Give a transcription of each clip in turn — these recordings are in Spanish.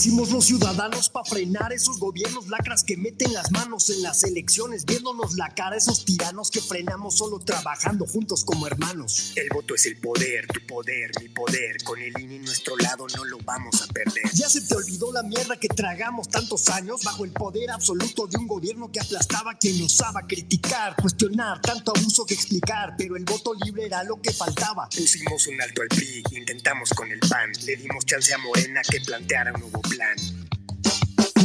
hicimos los ciudadanos para frenar esos gobiernos lacras que meten las manos en las elecciones, viéndonos la cara a esos tiranos que frenamos solo trabajando juntos como hermanos. El voto es el poder, tu poder, mi poder. Con el INE en nuestro lado no lo vamos a perder. Ya se te olvidó la mierda que tragamos tantos años bajo el poder absoluto de un gobierno que aplastaba a quien osaba criticar, cuestionar, tanto abuso que explicar, pero el voto libre era lo que faltaba. Pusimos un alto al PRI, intentamos con el PAN, le dimos chance a Morena que planteara un nuevo plan.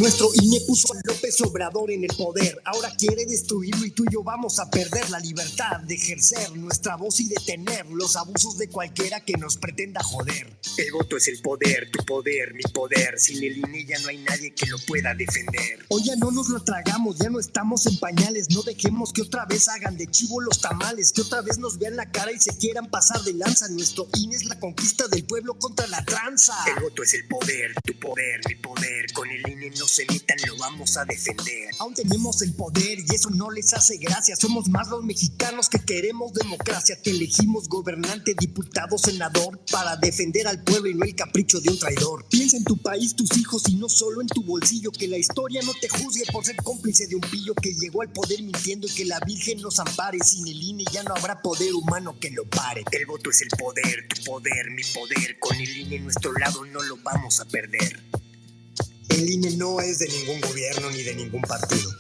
Nuestro INE puso a López Obrador en el poder, ahora quiere destruirlo y tú y yo vamos a perder la libertad de ejercer nuestra voz y detener los abusos de cualquiera que nos pretenda joder. El voto es el poder, tu poder, mi poder, sin el INE ya no hay nadie que lo pueda defender. Hoy ya no nos lo tragamos, ya no estamos en pañales, no dejemos que otra vez hagan de chivo los tamales, que otra vez nos vean la cara y se quieran pasar de lanza. Nuestro INE es la conquista del pueblo contra la tranza. El voto es el poder, tu poder, mi poder, con el INE no se metan, lo vamos a defender. Aún tenemos el poder y eso no les hace gracia. Somos más los mexicanos que queremos democracia. Te elegimos gobernante, diputado, senador, para defender al pueblo y no el capricho de un traidor. Piensa en tu país, tus hijos y no solo en tu bolsillo. Que la historia no te juzgue por ser cómplice de un pillo que llegó al poder mintiendo, y que la Virgen nos ampare. Sin el INE ya no habrá poder humano que lo pare. El voto es el poder, tu poder, mi poder. Con el INE en nuestro lado no lo vamos a perder. El INE no es de ningún gobierno ni de ningún partido.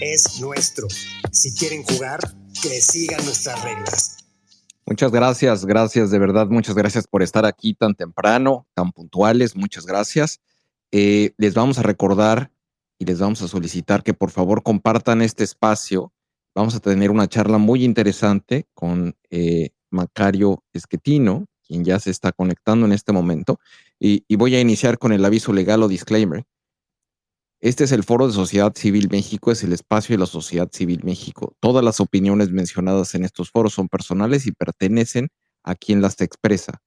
Es nuestro. Si quieren jugar, que sigan nuestras reglas. Muchas gracias, de verdad, muchas gracias por estar aquí tan temprano, tan puntuales, muchas gracias. Les vamos a recordar y les vamos a solicitar que por favor compartan este espacio. Vamos a tener una charla muy interesante con Macario Schettino, quien ya se está conectando en este momento, y voy a iniciar con el aviso legal o disclaimer. Este es el Foro de Sociedad Civil México, es el espacio de la Sociedad Civil México. Todas las opiniones mencionadas en estos foros son personales y pertenecen a quien las expresa,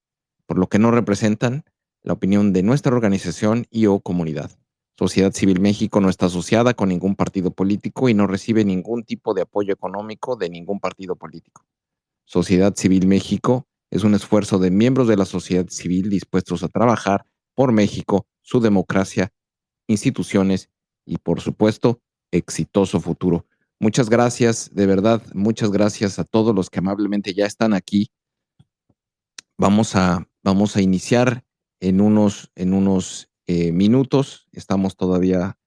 por lo que no representan la opinión de nuestra organización y o comunidad. Sociedad Civil México no está asociada con ningún partido político y no recibe ningún tipo de apoyo económico de ningún partido político. Sociedad Civil México es un esfuerzo de miembros de la sociedad civil dispuestos a trabajar por México, su democracia, instituciones y, por supuesto, exitoso futuro. Muchas gracias, de verdad, muchas gracias a todos los que amablemente ya están aquí. Vamos a iniciar en unos minutos. Estamos todavía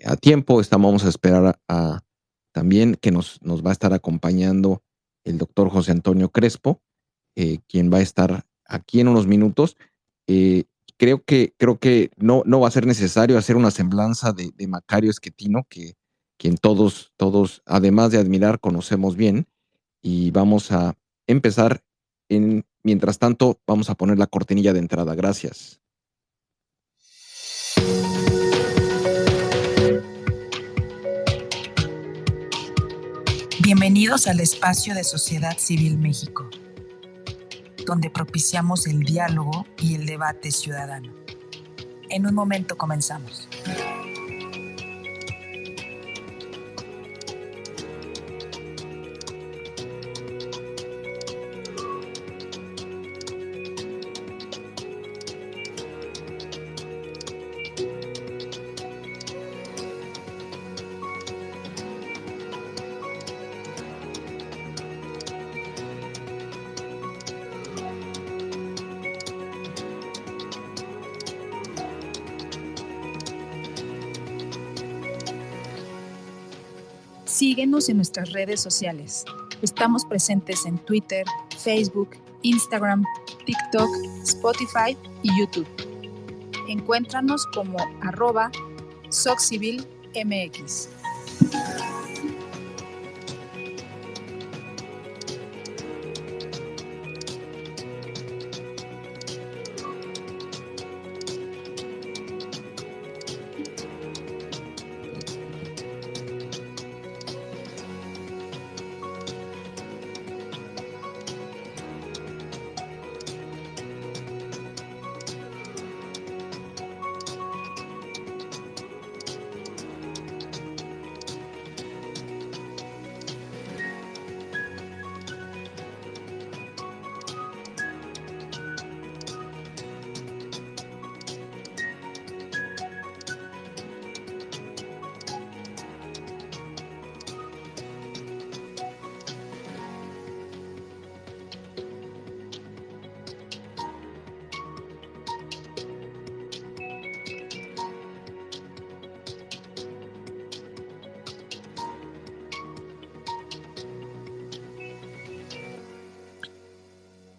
a tiempo. Vamos a esperar a también que nos va a estar acompañando el doctor José Antonio Crespo, quien va a estar aquí en unos minutos. Creo que no va a ser necesario hacer una semblanza de Macario Schettino, quien todos, además de admirar, conocemos bien. Y vamos a empezar. Mientras tanto, vamos a poner la cortinilla de entrada. Gracias. Bienvenidos al espacio de Sociedad Civil México, donde propiciamos el diálogo y el debate ciudadano. En un momento comenzamos. Síguenos en nuestras redes sociales. Estamos presentes en Twitter, Facebook, Instagram, TikTok, Spotify y YouTube. Encuéntranos como @SocCivilMX.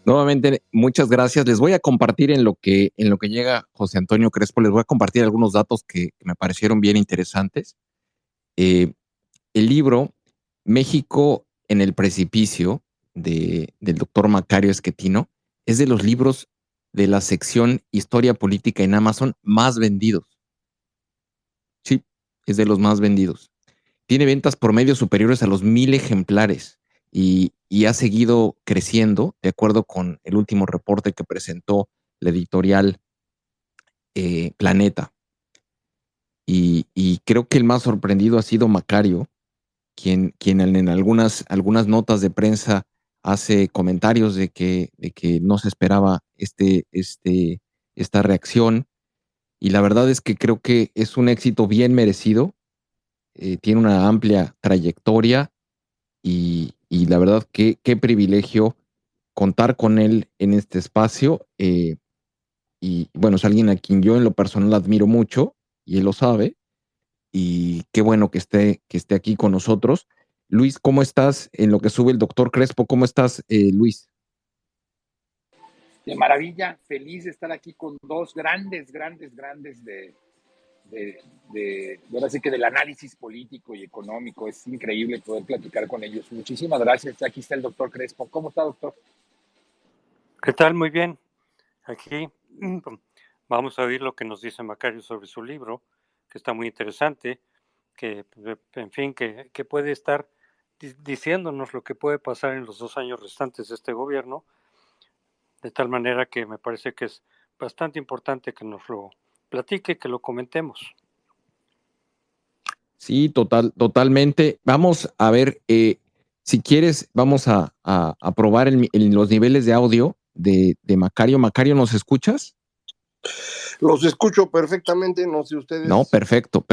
Nuevamente, muchas gracias. Les voy a compartir en lo que llega José Antonio Crespo, les voy a compartir algunos datos que me parecieron bien interesantes. El libro México en el precipicio del doctor Macario Esquetino es de los libros de la sección Historia Política en Amazon más vendidos. Sí, es de los más vendidos. Tiene ventas promedio superiores a los 1,000 ejemplares y ha seguido creciendo, de acuerdo con el último reporte que presentó la editorial Planeta. Y creo que el más sorprendido ha sido Macario, quien en algunas notas de prensa hace comentarios de que no se esperaba esta reacción. Y la verdad es que creo que es un éxito bien merecido. Tiene una amplia trayectoria y la verdad que qué privilegio contar con él en este espacio. Y bueno, es alguien a quien yo en lo personal admiro mucho y él lo sabe. Y qué bueno que esté aquí con nosotros. Luis, ¿cómo estás? En lo que sube el doctor Crespo, ¿cómo estás, Luis? De maravilla, feliz de estar aquí con dos grandes ahora sí que del análisis político y económico. Es increíble poder platicar con ellos. Muchísimas gracias. Aquí está el doctor Crespo. ¿Cómo está, doctor? ¿Qué tal? Muy bien. Aquí vamos a oír lo que nos dice Macario sobre su libro, que está muy interesante, que en fin, que puede estar diciéndonos lo que puede pasar en los 2 años restantes de este gobierno, de tal manera que me parece que es bastante importante que nos lo platique, que lo comentemos. Sí, totalmente. Vamos a ver, si quieres, vamos a probar los niveles de audio de Macario. Macario, ¿nos escuchas? Los escucho perfectamente, no sé ustedes. No, perfecto.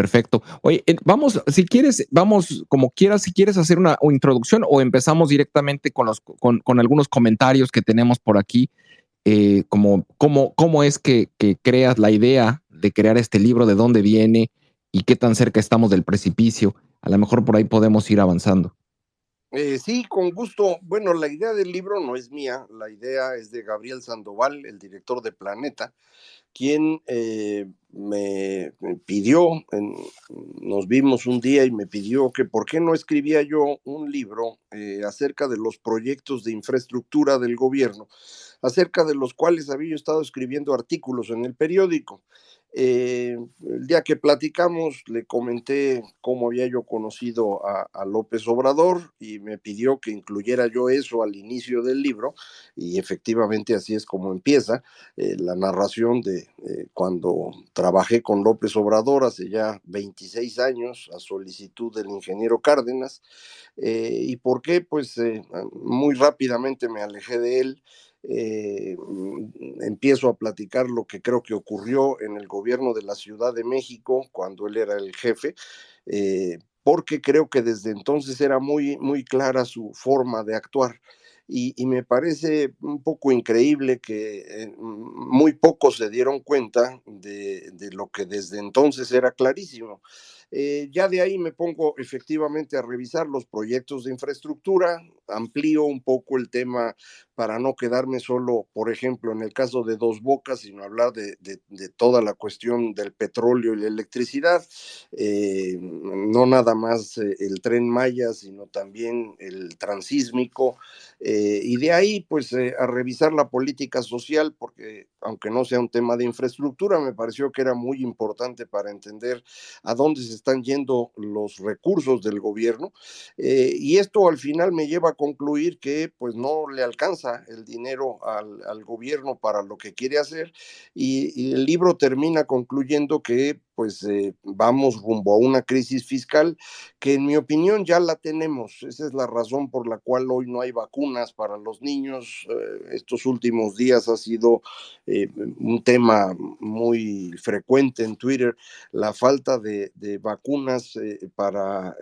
Oye, vamos, si quieres, vamos como quieras, si quieres hacer una introducción o empezamos directamente con algunos comentarios que tenemos por aquí, cómo es que creas la idea de crear este libro, de dónde viene y qué tan cerca estamos del precipicio. A lo mejor por ahí podemos ir avanzando. Sí, con gusto. Bueno, la idea del libro no es mía, la idea es de Gabriel Sandoval, el director de Planeta, quien me pidió, nos vimos un día y me pidió que por qué no escribía yo un libro acerca de los proyectos de infraestructura del gobierno, acerca de los cuales había yo estado escribiendo artículos en el periódico. El día que platicamos le comenté cómo había yo conocido a López Obrador y me pidió que incluyera yo eso al inicio del libro y efectivamente así es como empieza la narración de cuando trabajé con López Obrador hace ya 26 años a solicitud del ingeniero Cárdenas. ¿Y por qué? Pues muy rápidamente me alejé de él. Empiezo a platicar lo que creo que ocurrió en el gobierno de la Ciudad de México cuando él era el jefe, porque creo que desde entonces era muy clara su forma de actuar. Y me parece un poco increíble que muy pocos se dieron cuenta de lo que desde entonces era clarísimo. Ya de ahí me pongo efectivamente a revisar los proyectos de infraestructura, amplío un poco el tema para no quedarme solo, por ejemplo, en el caso de Dos Bocas, sino hablar de toda la cuestión del petróleo y la electricidad, no nada más el Tren Maya, sino también el transísmico, y de ahí pues a revisar la política social, porque aunque no sea un tema de infraestructura, me pareció que era muy importante para entender a dónde se están yendo los recursos del gobierno, y esto al final me lleva a concluir que pues no le alcanza el dinero al gobierno para lo que quiere hacer, y el libro termina concluyendo que pues vamos rumbo a una crisis fiscal que en mi opinión ya la tenemos. Esa es la razón por la cual hoy no hay vacunas para los niños. Estos últimos días ha sido un tema muy frecuente en Twitter, la falta de vacunas para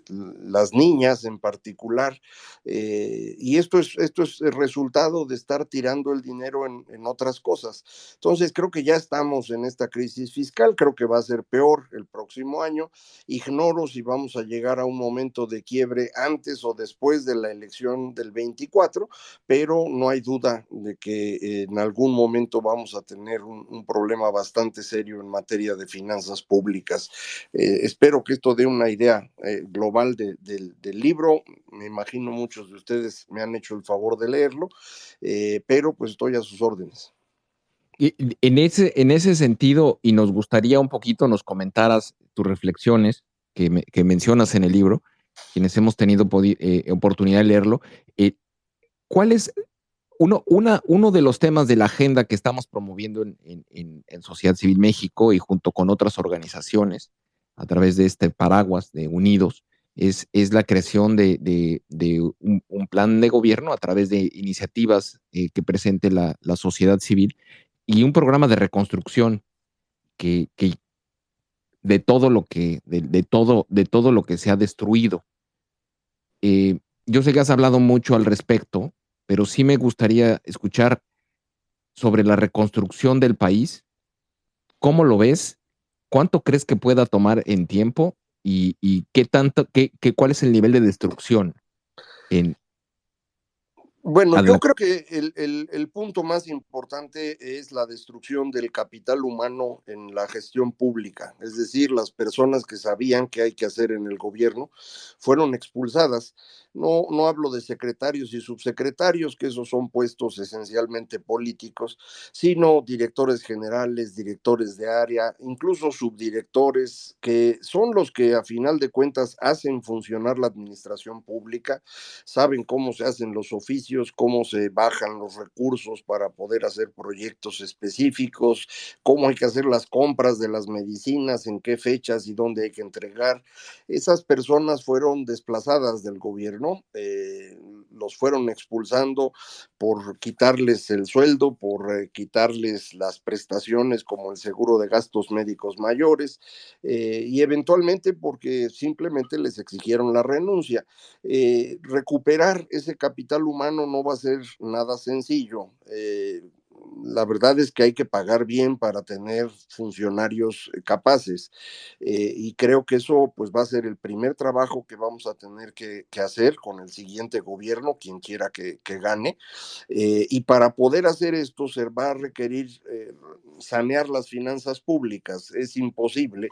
las niñas en particular, y esto es el resultado de estar tirando el dinero en otras cosas. Entonces creo que ya estamos en esta crisis fiscal, creo que va a ser peor el próximo año. Ignoro si vamos a llegar a un momento de quiebre antes o después de la elección del 24, pero no hay duda de que en algún momento vamos a tener un problema bastante serio en materia de finanzas públicas. Espero que esto dé una idea global del libro. Me imagino muchos de ustedes me han hecho el favor de leerlo, pero pues estoy a sus órdenes. Y en ese sentido, y nos gustaría un poquito nos comentaras tus reflexiones que mencionas en el libro, quienes hemos tenido oportunidad de leerlo, ¿cuál es uno de los temas de la agenda que estamos promoviendo en Sociedad Civil México y junto con otras organizaciones a través de este paraguas de Unidos? Es la creación de un plan de gobierno a través de iniciativas que presente la sociedad civil y un programa de reconstrucción que de todo lo que de todo lo que se ha destruido. Yo sé que has hablado mucho al respecto, pero sí me gustaría escuchar sobre la reconstrucción del país. ¿Cómo lo ves? ¿Cuánto crees que pueda tomar en tiempo? ¿Y qué tanto, cuál es el nivel de destrucción en Bueno, yo adelante? creo que el punto más importante es la destrucción del capital humano en la gestión pública, es decir, las personas que sabían qué hay que hacer en el gobierno fueron expulsadas. No hablo de secretarios y subsecretarios, que esos son puestos esencialmente políticos, sino directores generales, directores de área, incluso subdirectores, que son los que a final de cuentas hacen funcionar la administración pública, saben cómo se hacen los oficios, cómo se bajan los recursos para poder hacer proyectos específicos, cómo hay que hacer las compras de las medicinas, en qué fechas y dónde hay que entregar. Esas personas fueron desplazadas del gobierno, los fueron expulsando por quitarles el sueldo, por quitarles las prestaciones como el seguro de gastos médicos mayores, y eventualmente porque simplemente les exigieron la renuncia. Recuperar ese capital humano no va a ser nada sencillo. La verdad es que hay que pagar bien para tener funcionarios capaces, y creo que eso pues va a ser el primer trabajo que vamos a tener que hacer con el siguiente gobierno, quien quiera que gane, y para poder hacer esto se va a requerir sanear las finanzas públicas. Es imposible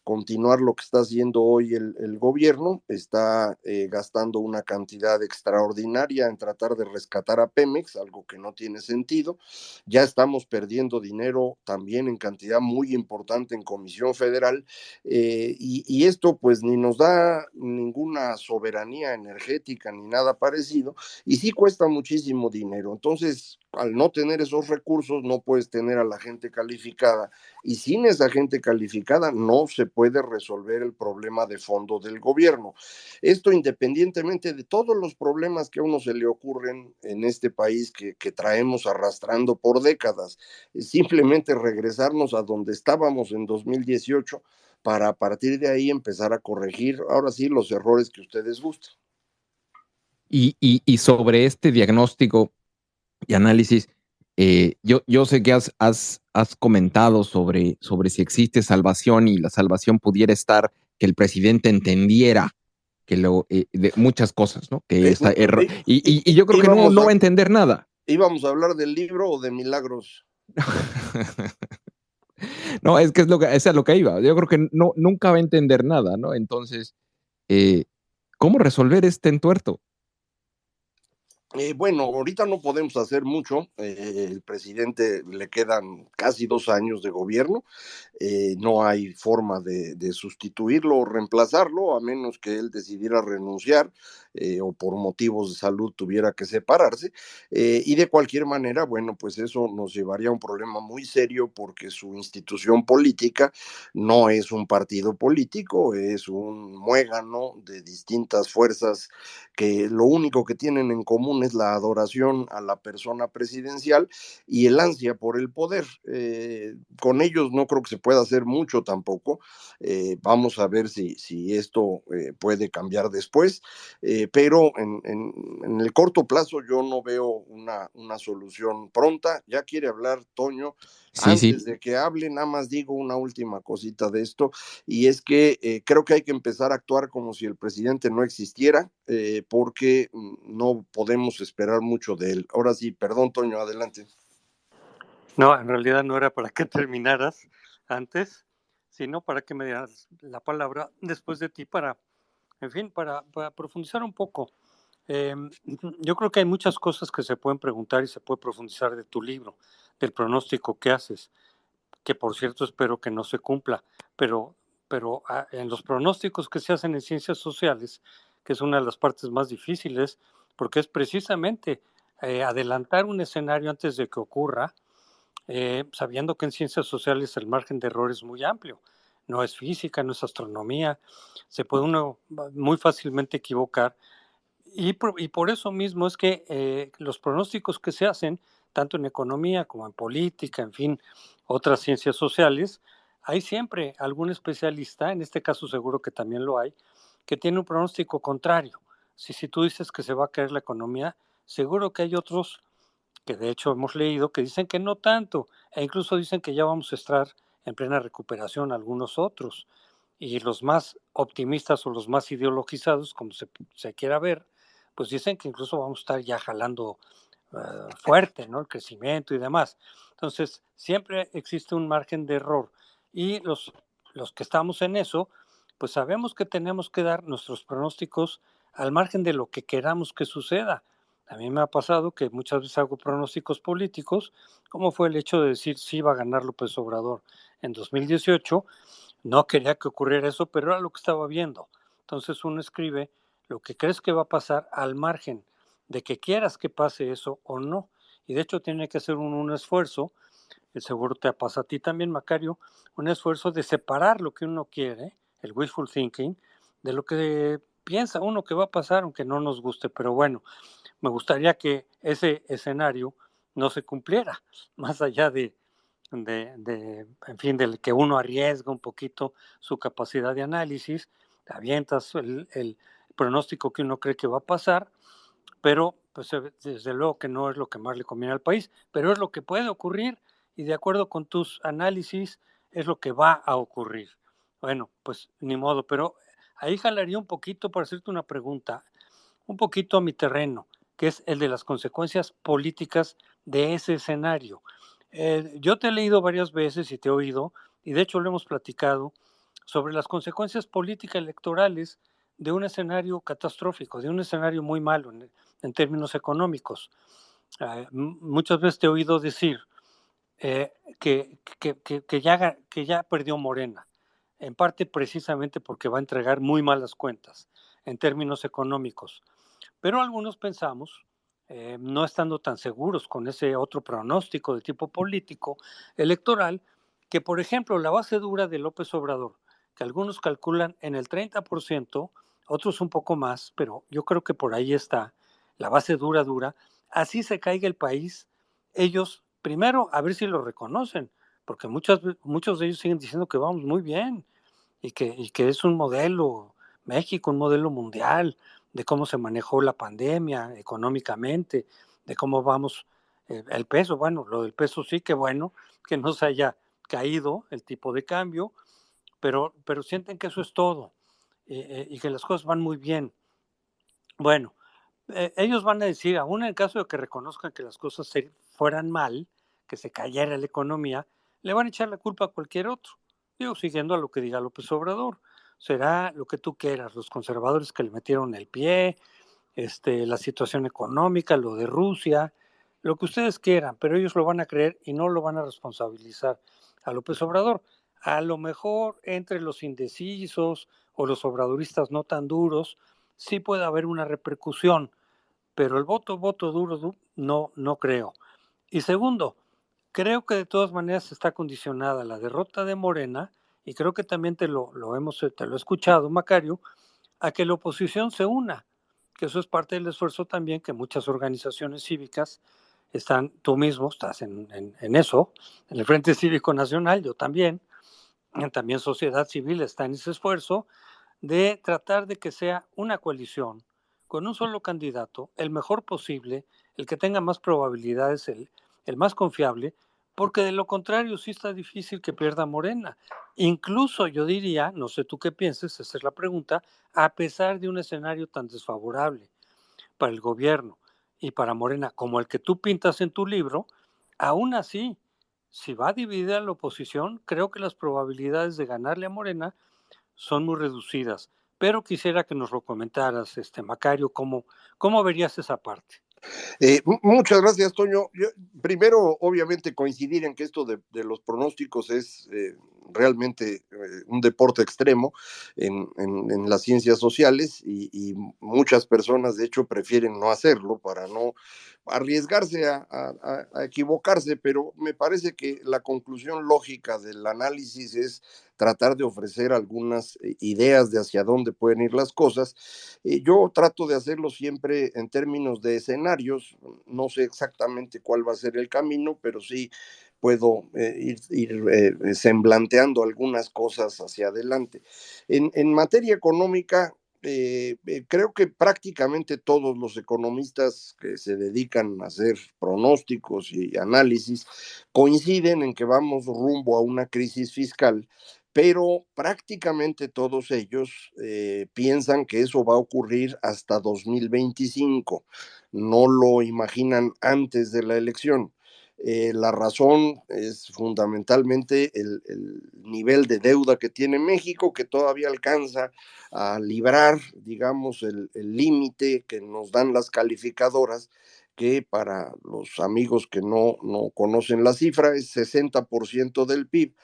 continuar lo que está haciendo hoy el gobierno, está gastando una cantidad extraordinaria en tratar de rescatar a Pemex, algo que no tiene sentido. Ya estamos perdiendo dinero también en cantidad muy importante en Comisión Federal, y esto pues ni nos da ninguna soberanía energética ni nada parecido, y sí cuesta muchísimo dinero. Entonces, al no tener esos recursos, no puedes tener a la gente calificada, y sin esa gente calificada no se puede resolver el problema de fondo del gobierno. Esto independientemente de todos los problemas que a uno se le ocurren en este país que traemos arrastrando por décadas, simplemente regresarnos a donde estábamos en 2018 para a partir de ahí empezar a corregir, ahora sí, los errores que ustedes gustan. Y sobre este diagnóstico y análisis, yo sé que has comentado sobre si existe salvación y la salvación pudiera estar que el presidente entendiera que de muchas cosas, ¿no? Que está error. Y yo creo que no va a entender nada. ¿Íbamos a hablar del libro o de milagros? No, es que es a lo que iba. Yo creo que nunca va a entender nada, ¿no? Entonces, ¿cómo resolver este entuerto? Bueno, ahorita no podemos hacer mucho. El presidente le quedan casi 2 años de gobierno. No hay forma de sustituirlo o reemplazarlo, a menos que él decidiera renunciar, o por motivos de salud tuviera que separarse. Y de cualquier manera, bueno, pues eso nos llevaría a un problema muy serio, porque su institución política no es un partido político, es un muégano de distintas fuerzas que lo único que tienen en común es la adoración a la persona presidencial y el ansia por el poder. Con ellos no creo que se pueda hacer mucho tampoco. Vamos a ver si esto puede cambiar después, pero en el corto plazo yo no veo una solución pronta. Ya quiere hablar Toño Sí, sí. Antes de que hable, nada más digo una última cosita de esto, y es que creo que hay que empezar a actuar como si el presidente no existiera, porque no podemos esperar mucho de él. Ahora sí, perdón, Toño, adelante. No, en realidad no era para que terminaras antes, sino para que me dieras la palabra después de ti para, en fin, para profundizar un poco. Eh, yo creo que hay muchas cosas que se pueden preguntar y se puede profundizar de tu libro, del pronóstico que haces, que por cierto espero que no se cumpla, pero, pero en los pronósticos que se hacen en ciencias sociales, que es una de las partes más difíciles, porque es precisamente adelantar un escenario antes de que ocurra, sabiendo que en ciencias sociales el margen de error es muy amplio. No es física, no es astronomía, se puede uno muy fácilmente equivocar y por eso mismo es que los pronósticos que se hacen, tanto en economía como en política, en fin, otras ciencias sociales, hay siempre algún especialista, en este caso seguro que también lo hay, que tiene un pronóstico contrario. Si tú dices que se va a caer la economía, seguro que hay otros que de hecho hemos leído que dicen que no tanto, e incluso dicen que ya vamos a estar en plena recuperación algunos otros. Y los más optimistas o los más ideologizados, como se quiera ver, pues dicen que incluso vamos a estar ya jalando fuerte, ¿no? El crecimiento y demás. Entonces, siempre existe un margen de error. Y los que estamos en eso, pues sabemos que tenemos que dar nuestros pronósticos al margen de lo que queramos que suceda. A mí me ha pasado que muchas veces hago pronósticos políticos, como fue el hecho de decir si iba a ganar López Obrador en 2018. No quería que ocurriera eso, pero era lo que estaba viendo. Entonces uno escribe lo que crees que va a pasar al margen de que quieras que pase eso o no. Y de hecho tiene que hacer un esfuerzo, el seguro te pasa a ti también, Macario, un esfuerzo de separar lo que uno quiere, el wishful thinking, de lo que piensa uno que va a pasar, aunque no nos guste. Pero bueno, me gustaría que ese escenario no se cumpliera, más allá en fin, del que uno arriesga un poquito su capacidad de análisis, te avientas el pronóstico que uno cree que va a pasar, pero pues desde luego que no es lo que más le conviene al país, pero es lo que puede ocurrir y de acuerdo con tus análisis es lo que va a ocurrir. Bueno, pues ni modo, pero ahí jalaría un poquito para hacerte una pregunta, un poquito a mi terreno, que es el de las consecuencias políticas de ese escenario. Yo te he leído varias veces y te he oído, y de hecho lo hemos platicado, sobre las consecuencias políticas electorales de un escenario catastrófico, de un escenario muy malo en términos económicos. Muchas veces te he oído decir que ya perdió Morena, en parte precisamente porque va a entregar muy malas cuentas en términos económicos. Pero algunos pensamos, no estando tan seguros con ese otro pronóstico de tipo político electoral, que por ejemplo la base dura de López Obrador, que algunos calculan en el 30%, otros un poco más, pero yo creo que por ahí está la base dura, así se caiga el país, ellos primero a ver si lo reconocen, porque muchos de ellos siguen diciendo que vamos muy bien y que es un modelo México, un modelo mundial de cómo se manejó la pandemia económicamente, de cómo vamos el peso. Bueno, lo del peso sí, que bueno que no se haya caído el tipo de cambio, pero sienten que eso es todo y que las cosas van muy bien. Bueno, ellos van a decir, aún en el caso de que reconozcan que las cosas fueran mal, que se cayera la economía, le van a echar la culpa a cualquier otro. Digo, siguiendo a lo que diga López Obrador. Será lo que tú quieras, los conservadores que le metieron el pie, la situación económica, lo de Rusia, lo que ustedes quieran, pero ellos lo van a creer y no lo van a responsabilizar a López Obrador. A lo mejor entre los indecisos o los obradoristas no tan duros, sí puede haber una repercusión, pero el voto duro, no creo. Y segundo, creo que de todas maneras está condicionada la derrota de Morena, y creo que también te lo he escuchado, Macario, a que la oposición se una, que eso es parte del esfuerzo también que muchas organizaciones cívicas están, tú mismo estás en eso, en el Frente Cívico Nacional, yo también sociedad civil está en ese esfuerzo de tratar de que sea una coalición con un solo candidato, el mejor posible, el que tenga más probabilidades, el más confiable, porque de lo contrario sí está difícil que pierda Morena. Incluso yo diría, no sé tú qué pienses, esa es la pregunta, a pesar de un escenario tan desfavorable para el gobierno y para Morena como el que tú pintas en tu libro, aún así, si va dividida la oposición, creo que las probabilidades de ganarle a Morena son muy reducidas. Pero quisiera que nos lo comentaras, Macario, ¿cómo verías esa parte? Muchas gracias, Toño. Primero, obviamente, coincidir en que esto de los pronósticos es realmente un deporte extremo en las ciencias sociales y muchas personas, de hecho, prefieren no hacerlo para no arriesgarse a equivocarse, pero me parece que la conclusión lógica del análisis es tratar de ofrecer algunas ideas de hacia dónde pueden ir las cosas. Yo trato de hacerlo siempre en términos de escenarios, no sé exactamente cuál va a ser el camino, pero sí puedo ir semblanteando algunas cosas hacia adelante. En materia económica, creo que prácticamente todos los economistas que se dedican a hacer pronósticos y análisis coinciden en que vamos rumbo a una crisis fiscal, pero prácticamente todos ellos piensan que eso va a ocurrir hasta 2025, no lo imaginan antes de la elección. La razón es fundamentalmente el nivel de deuda que tiene México, que todavía alcanza a librar, digamos, el límite que nos dan las calificadoras, que para los amigos que no conocen la cifra es 60% del PIB.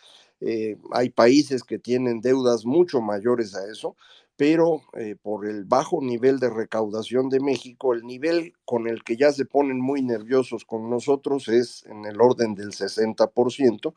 Hay países que tienen deudas mucho mayores a eso, pero por el bajo nivel de recaudación de México, el nivel con el que ya se ponen muy nerviosos con nosotros es en el orden del 60%.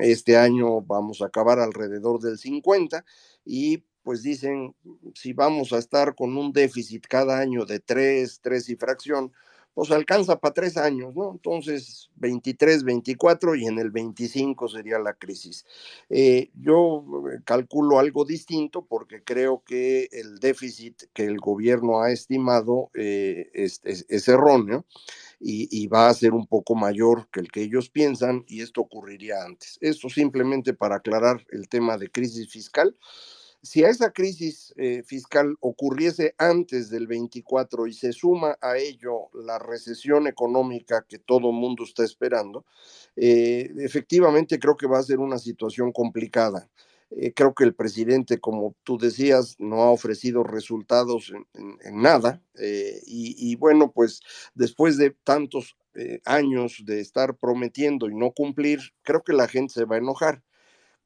Este año vamos a acabar alrededor del 50% y pues dicen, si vamos a estar con un déficit cada año de 3 y fracción, pues alcanza para 3 años, ¿no? Entonces, 23, 24 y en el 25 sería la crisis. Yo calculo algo distinto porque creo que el déficit que el gobierno ha estimado es erróneo y va a ser un poco mayor que el que ellos piensan y esto ocurriría antes. Esto simplemente para aclarar el tema de crisis fiscal. Si a esa crisis fiscal ocurriese antes del 24 y se suma a ello la recesión económica que todo mundo está esperando, efectivamente creo que va a ser una situación complicada. Creo que el presidente, como tú decías, no ha ofrecido resultados en nada. Y bueno, pues después de tantos años de estar prometiendo y no cumplir, creo que la gente se va a enojar.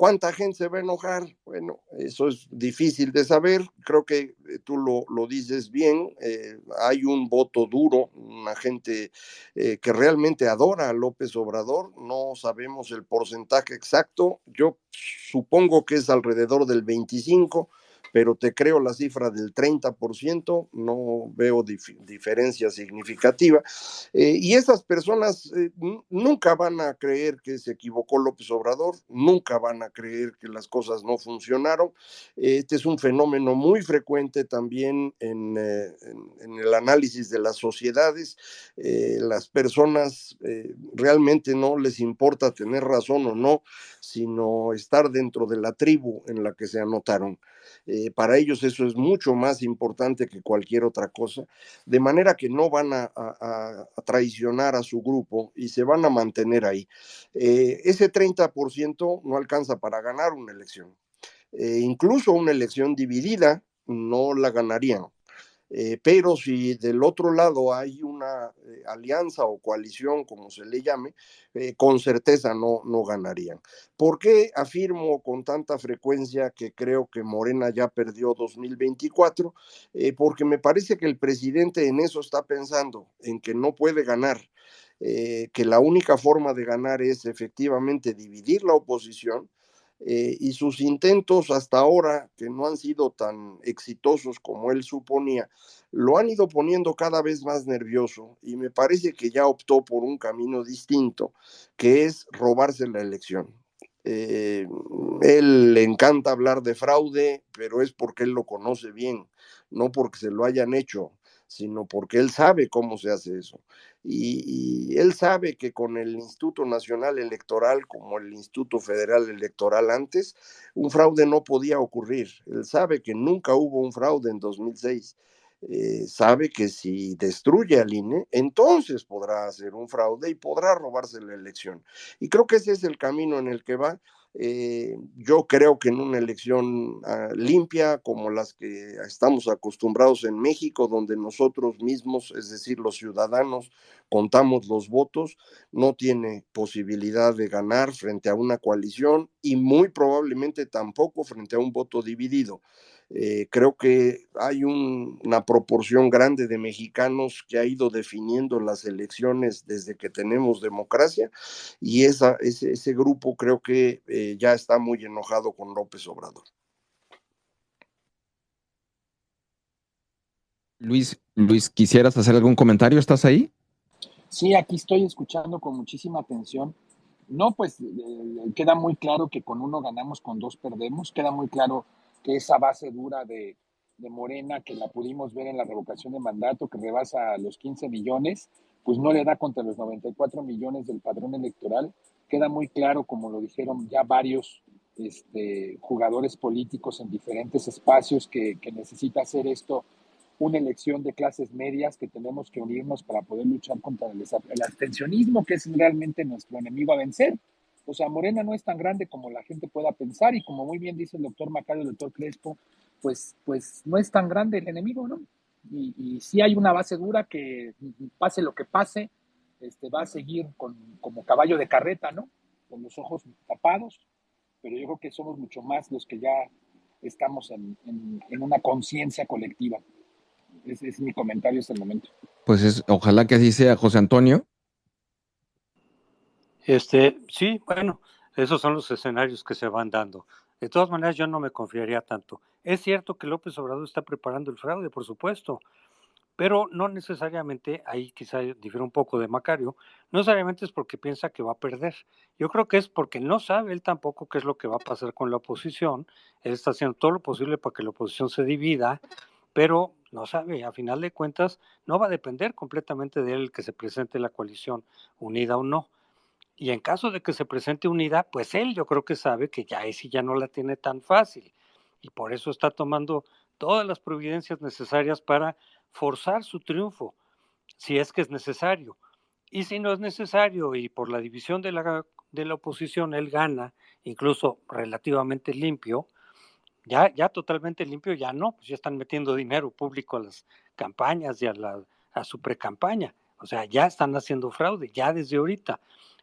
¿Cuánta gente se va a enojar? Bueno, eso es difícil de saber. Creo que tú lo dices bien. Hay un voto duro, una gente que realmente adora a López Obrador. No sabemos el porcentaje exacto. Yo supongo que es alrededor del 25%, pero te creo la cifra del 30%. No veo diferencia significativa. Y esas personas nunca van a creer que se equivocó López Obrador, nunca van a creer que las cosas no funcionaron. Este es un fenómeno muy frecuente también en el análisis de las sociedades. Las personas realmente no les importa tener razón o no, sino estar dentro de la tribu en la que se anotaron. Para ellos eso es mucho más importante que cualquier otra cosa, de manera que no van a traicionar a su grupo y se van a mantener ahí. Ese 30% no alcanza para ganar una elección. Incluso una elección dividida no la ganarían. Pero si del otro lado hay una alianza o coalición, como se le llame, con certeza no ganarían. ¿Por qué afirmo con tanta frecuencia que creo que Morena ya perdió 2024? Porque me parece que el presidente en eso está pensando, en que no puede ganar. Que la única forma de ganar es efectivamente dividir la oposición, y sus intentos hasta ahora, que no han sido tan exitosos como él suponía, lo han ido poniendo cada vez más nervioso y me parece que ya optó por un camino distinto, que es robarse la elección. Eh, Él le encanta hablar de fraude, pero es porque él lo conoce bien, no porque se lo hayan hecho. sino porque él sabe cómo se hace eso. Y él sabe que con el Instituto Nacional Electoral, como el Instituto Federal Electoral antes, un fraude no podía ocurrir. Él sabe que nunca hubo un fraude en 2006. Sabe que si destruye al INE, entonces podrá hacer un fraude y podrá robarse la elección. Y creo que ese es el camino en el que va. Yo creo que en una elección limpia como las que estamos acostumbrados en México, donde nosotros mismos, es decir, los ciudadanos, contamos los votos, no tiene posibilidad de ganar frente a una coalición y muy probablemente tampoco frente a un voto dividido. Creo que hay una proporción grande de mexicanos que ha ido definiendo las elecciones desde que tenemos democracia y ese grupo creo que ya está muy enojado con López Obrador. Luis, ¿quisieras hacer algún comentario? ¿Estás ahí? Sí, aquí estoy escuchando con muchísima atención. No, pues queda muy claro que con uno ganamos, con dos perdemos. Queda muy claro que esa base dura de Morena, que la pudimos ver en la revocación de mandato, que rebasa los 15 millones, pues no le da contra los 94 millones del padrón electoral. Queda muy claro, como lo dijeron ya varios jugadores políticos en diferentes espacios, que necesita hacer esto una elección de clases medias, que tenemos que unirnos para poder luchar contra el abstencionismo, que es realmente nuestro enemigo a vencer. O sea, Morena no es tan grande como la gente pueda pensar y como muy bien dice el doctor Macario, el doctor Crespo, pues no es tan grande el enemigo, ¿no? Y sí hay una base dura que pase lo que pase, va a seguir como caballo de carreta, ¿no? Con los ojos tapados, pero yo creo que somos mucho más los que ya estamos en una conciencia colectiva. Ese es mi comentario hasta el momento. Pues ojalá que así sea, José Antonio. Sí, bueno, esos son los escenarios que se van dando. De todas maneras, yo no me confiaría tanto. Es cierto que López Obrador está preparando el fraude, por supuesto, pero no necesariamente, ahí quizá difiere un poco de Macario, no necesariamente es porque piensa que va a perder. Yo creo que es porque no sabe él tampoco qué es lo que va a pasar con la oposición. Él está haciendo todo lo posible para que la oposición se divida, pero no sabe, a final de cuentas, no va a depender completamente de él que se presente la coalición unida o no. Y en caso de que se presente unida, pues él yo creo que sabe que ya ese ya no la tiene tan fácil. Y por eso está tomando todas las providencias necesarias para forzar su triunfo, si es que es necesario. Y si no es necesario y por la división de la oposición él gana, incluso relativamente limpio, ya totalmente limpio, ya no, pues ya están metiendo dinero público a las campañas y a su precampaña. O sea, ya están haciendo fraude, ya desde ahorita.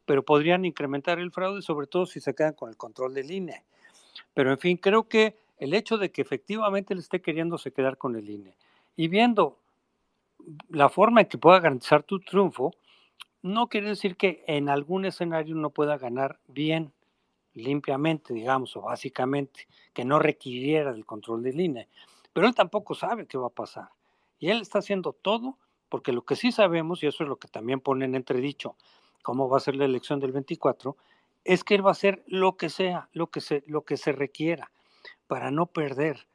Pero podrían incrementar el fraude, sobre todo si se quedan con el control del INE. Pero en fin, creo que el hecho de que efectivamente él esté queriéndose quedar con el INE y viendo la forma en que pueda garantizar tu triunfo, no quiere decir que en algún escenario no pueda ganar bien, limpiamente, digamos, o básicamente, que no requiriera del control del INE. Pero él tampoco sabe qué va a pasar. Y él está haciendo todo, porque lo que sí sabemos, y eso es lo que también pone en entredicho cómo va a ser la elección del 24, es que él va a hacer lo que sea, lo que se requiera para no perder,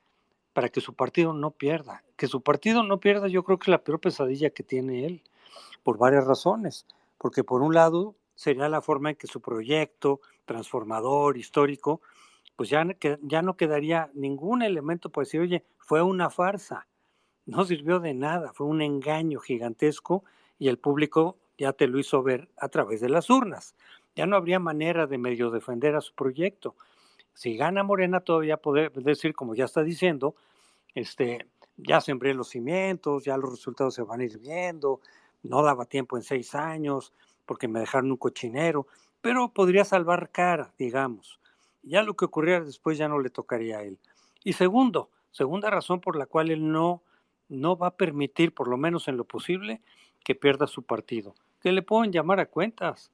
para que su partido no pierda. Que su partido no pierda, yo creo que es la peor pesadilla que tiene él, por varias razones. Porque por un lado sería la forma en que su proyecto transformador, histórico, pues ya no quedaría ningún elemento para decir, oye, fue una farsa, no sirvió de nada, fue un engaño gigantesco y el público ya te lo hizo ver a través de las urnas. Ya no habría manera de medio defender a su proyecto. Si gana Morena, todavía poder decir, como ya está diciendo, ya sembré los cimientos, ya los resultados se van a ir viendo, no daba tiempo en 6 años porque me dejaron un cochinero, pero podría salvar cara, digamos. Ya lo que ocurriera después ya no le tocaría a él. Y segunda razón por la cual él no va a permitir, por lo menos en lo posible, que pierda su partido. Que le pueden llamar a cuentas.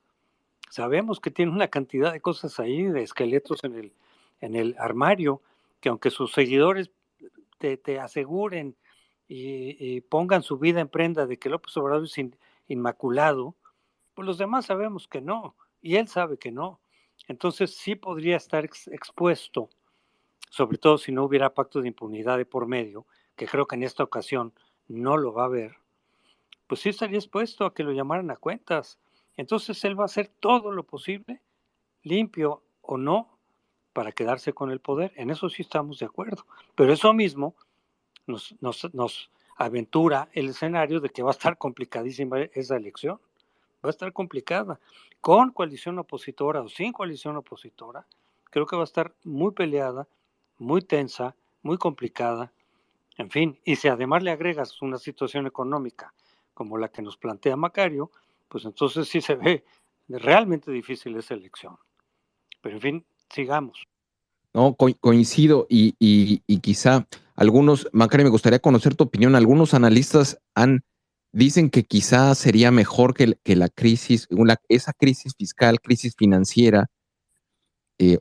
Sabemos que tiene una cantidad de cosas ahí, de esqueletos en el armario, que aunque sus seguidores te aseguren y pongan su vida en prenda de que López Obrador es inmaculado, pues los demás sabemos que no, y él sabe que no. Entonces sí podría estar expuesto, sobre todo si no hubiera pacto de impunidad de por medio, que creo que en esta ocasión no lo va a ver, pues sí estaría expuesto a que lo llamaran a cuentas. Entonces él va a hacer todo lo posible, limpio o no, para quedarse con el poder. En eso sí estamos de acuerdo. Pero eso mismo nos aventura el escenario de que va a estar complicadísima esa elección. Va a estar complicada. Con coalición opositora o sin coalición opositora, creo que va a estar muy peleada, muy tensa, muy complicada. En fin, y si además le agregas una situación económica como la que nos plantea Macario, pues entonces sí se ve realmente difícil esa elección. Pero en fin, sigamos. No, coincido y quizá algunos, Macari, me gustaría conocer tu opinión. Algunos analistas dicen que quizá sería mejor que la crisis, esa crisis fiscal, crisis financiera,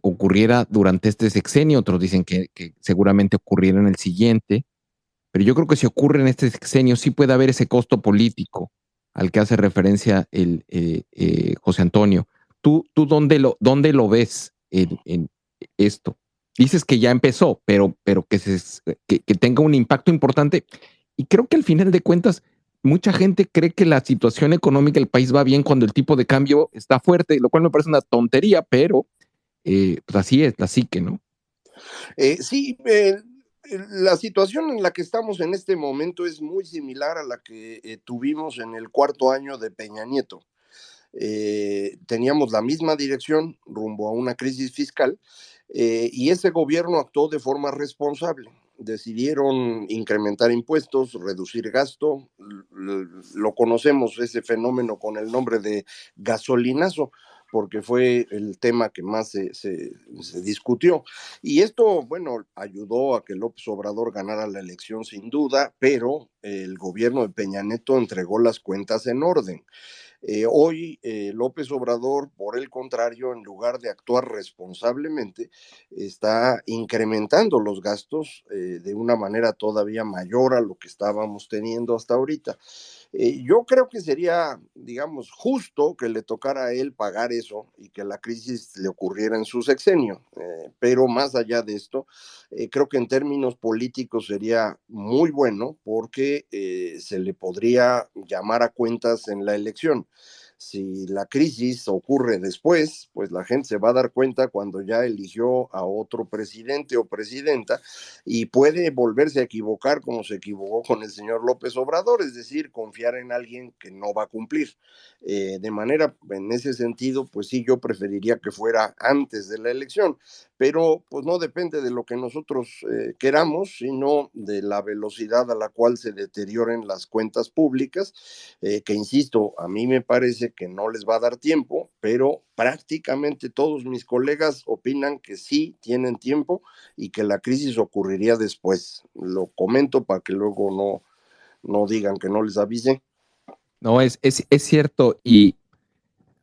ocurriera durante este sexenio. Otros dicen que seguramente ocurriera en el siguiente. Pero yo creo que si ocurre en este sexenio, sí puede haber ese costo político al que hace referencia José Antonio. ¿Tú dónde lo ves en esto? Dices que ya empezó, pero que tenga un impacto importante. Y creo que al final de cuentas, mucha gente cree que la situación económica del país va bien cuando el tipo de cambio está fuerte, lo cual me parece una tontería, pero pues así es la psique, ¿no? Sí, la situación en la que estamos en este momento es muy similar a la que tuvimos en el cuarto año de Peña Nieto. Teníamos la misma dirección rumbo a una crisis fiscal y ese gobierno actuó de forma responsable. Decidieron incrementar impuestos, reducir gasto, lo conocemos ese fenómeno con el nombre de gasolinazo, porque fue el tema que más se discutió. Y esto, bueno, ayudó a que López Obrador ganara la elección sin duda, pero el gobierno de Peña Nieto entregó las cuentas en orden. Hoy López Obrador, por el contrario, en lugar de actuar responsablemente, está incrementando los gastos de una manera todavía mayor a lo que estábamos teniendo hasta ahorita. Yo creo que sería, digamos, justo que le tocara a él pagar eso y que la crisis le ocurriera en su sexenio. Pero más allá de esto, creo que en términos políticos sería muy bueno porque se le podría llamar a cuentas en la elección. Si la crisis ocurre después, pues la gente se va a dar cuenta cuando ya eligió a otro presidente o presidenta y puede volverse a equivocar como se equivocó con el señor López Obrador, es decir, confiar en alguien que no va a cumplir. De manera, en ese sentido, pues sí, yo preferiría que fuera antes de la elección, pero pues no depende de lo que nosotros queramos, sino de la velocidad a la cual se deterioren las cuentas públicas, que insisto, a mí me parece que no les va a dar tiempo, pero prácticamente todos mis colegas opinan que sí tienen tiempo y que la crisis ocurriría después. Lo comento para que luego no digan que no les avise. No, es cierto. Y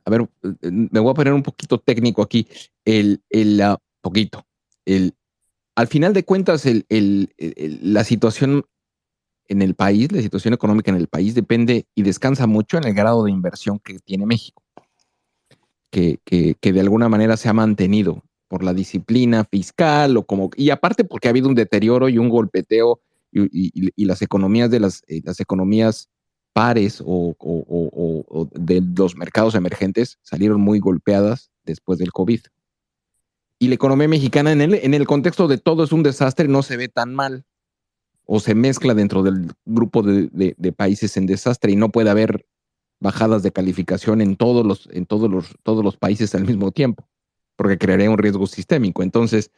a ver, me voy a poner un poquito técnico aquí. Poquito. Al final de cuentas, la situación en el país, la situación económica en el país depende y descansa mucho en el grado de inversión que tiene México, que de alguna manera se ha mantenido por la disciplina fiscal y aparte porque ha habido un deterioro y un golpeteo y las economías las economías pares o de los mercados emergentes salieron muy golpeadas después del COVID. Y la economía mexicana en el contexto de todo es un desastre, no se ve tan mal o se mezcla dentro del grupo de países en desastre y no puede haber bajadas de calificación en todos los países al mismo tiempo, porque crearía un riesgo sistémico. Entonces,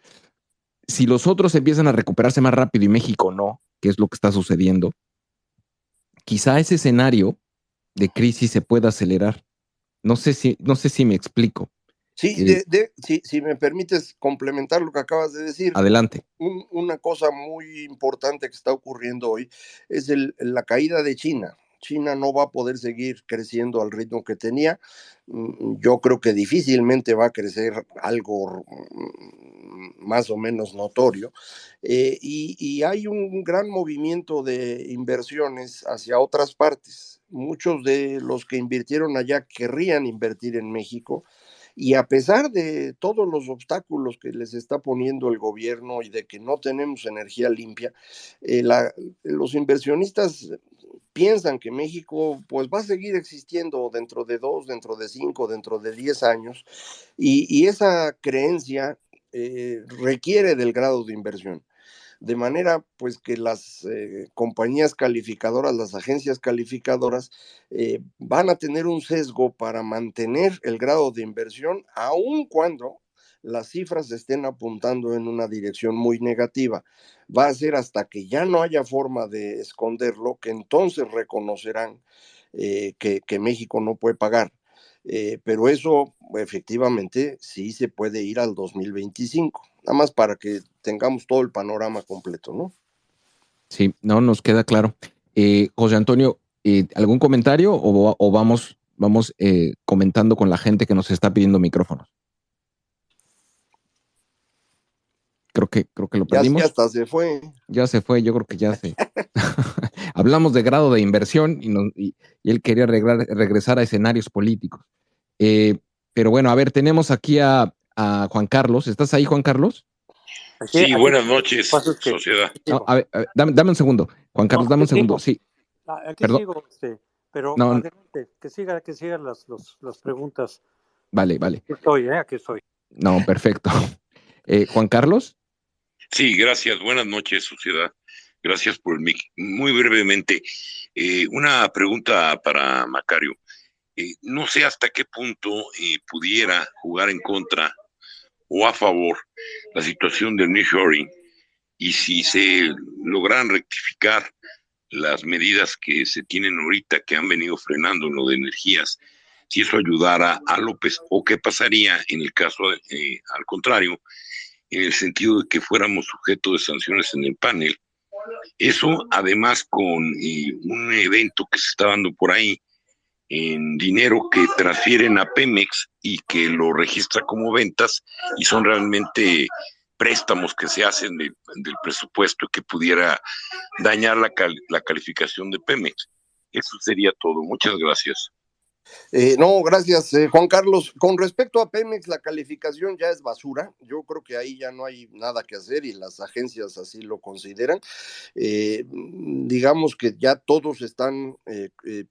si los otros empiezan a recuperarse más rápido y México no, que es lo que está sucediendo, quizá ese escenario de crisis se pueda acelerar. No sé si me explico. Sí, si me permites complementar lo que acabas de decir, Adelante. una cosa muy importante que está ocurriendo hoy es la caída de China. China no va a poder seguir creciendo al ritmo que tenía. Yo creo que difícilmente va a crecer algo más o menos notorio. Y hay un gran movimiento de inversiones hacia otras partes. Muchos de los que invirtieron allá querrían invertir en México Y a pesar de todos los obstáculos que les está poniendo el gobierno y de que no tenemos energía limpia, los inversionistas piensan que México pues va a seguir existiendo dentro de 2, dentro de 5, dentro de 10 años, y esa creencia requiere del grado de inversión. De manera pues que las compañías calificadoras, las agencias calificadoras, van a tener un sesgo para mantener el grado de inversión, aun cuando las cifras estén apuntando en una dirección muy negativa. Va a ser hasta que ya no haya forma de esconderlo, que entonces reconocerán que México no puede pagar. Pero eso efectivamente sí se puede ir al 2025, nada más para que tengamos todo el panorama completo, ¿no? Sí, no nos queda claro. José Antonio, ¿algún comentario o vamos comentando con la gente que nos está pidiendo micrófonos? Creo que lo perdimos. Ya hasta se fue. Ya se fue, yo creo que ya se... Hablamos de grado de inversión y él quería regresar a escenarios políticos. Pero bueno, a ver, tenemos aquí a Juan Carlos. ¿Estás ahí, Juan Carlos? Sí, buenas noches, sociedad. No, a ver, dame un segundo. Juan Carlos, dame un segundo. Sí. Aquí Perdón. sigo, pero No, adelante, que sigan las preguntas. Vale. Aquí estoy. No, perfecto. Juan Carlos. Sí, gracias. Buenas noches, sociedad. Gracias por el mic. Muy brevemente, una pregunta para Macario. No sé hasta qué punto pudiera jugar en contra o a favor la situación del nearshoring, y si se logran rectificar las medidas que se tienen ahorita, que han venido frenando en lo de energías, si eso ayudara a López, o qué pasaría en el caso, al contrario, en el sentido de que fuéramos sujetos de sanciones en el panel. Eso además con un evento que se está dando por ahí, en dinero que transfieren a Pemex y que lo registra como ventas, y son realmente préstamos que se hacen del presupuesto, que pudiera dañar la calificación de Pemex. Eso sería todo. Muchas gracias. No, gracias, Juan Carlos. Con respecto a Pemex, la calificación ya es basura. Yo creo que ahí ya no hay nada que hacer y las agencias así lo consideran. Digamos que ya todos están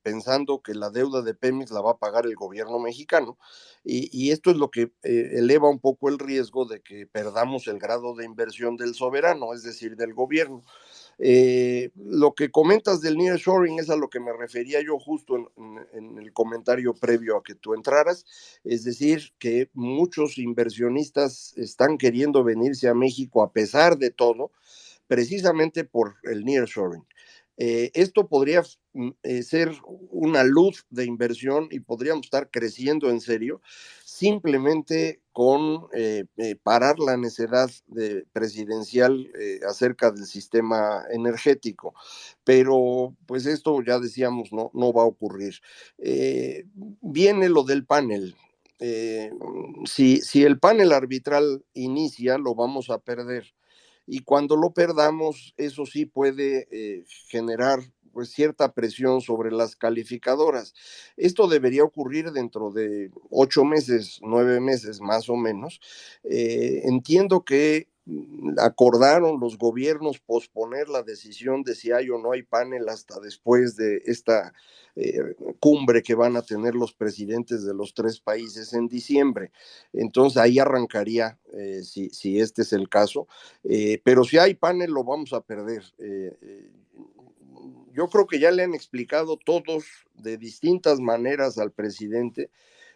pensando que la deuda de Pemex la va a pagar el gobierno mexicano, y esto es lo que eleva un poco el riesgo de que perdamos el grado de inversión del soberano, es decir, del gobierno. Lo que comentas del nearshoring es a lo que me refería yo justo en el comentario previo a que tú entraras, es decir, que muchos inversionistas están queriendo venirse a México a pesar de todo, precisamente por el nearshoring. Esto podría ser una luz de inversión y podríamos estar creciendo en serio simplemente con parar la necedad presidencial acerca del sistema energético. Pero pues esto ya decíamos no va a ocurrir. Viene lo del panel. Si el panel arbitral inicia, lo vamos a perder. Y cuando lo perdamos, eso sí puede generar pues cierta presión sobre las calificadoras. Esto debería ocurrir dentro de 8 meses, 9 meses más o menos. Entiendo que acordaron los gobiernos posponer la decisión de si hay o no hay panel hasta después de esta cumbre que van a tener los presidentes de los 3 países en diciembre. Entonces ahí arrancaría, si este es el caso, pero si hay panel lo vamos a perder. Yo creo que ya le han explicado todos de distintas maneras al presidente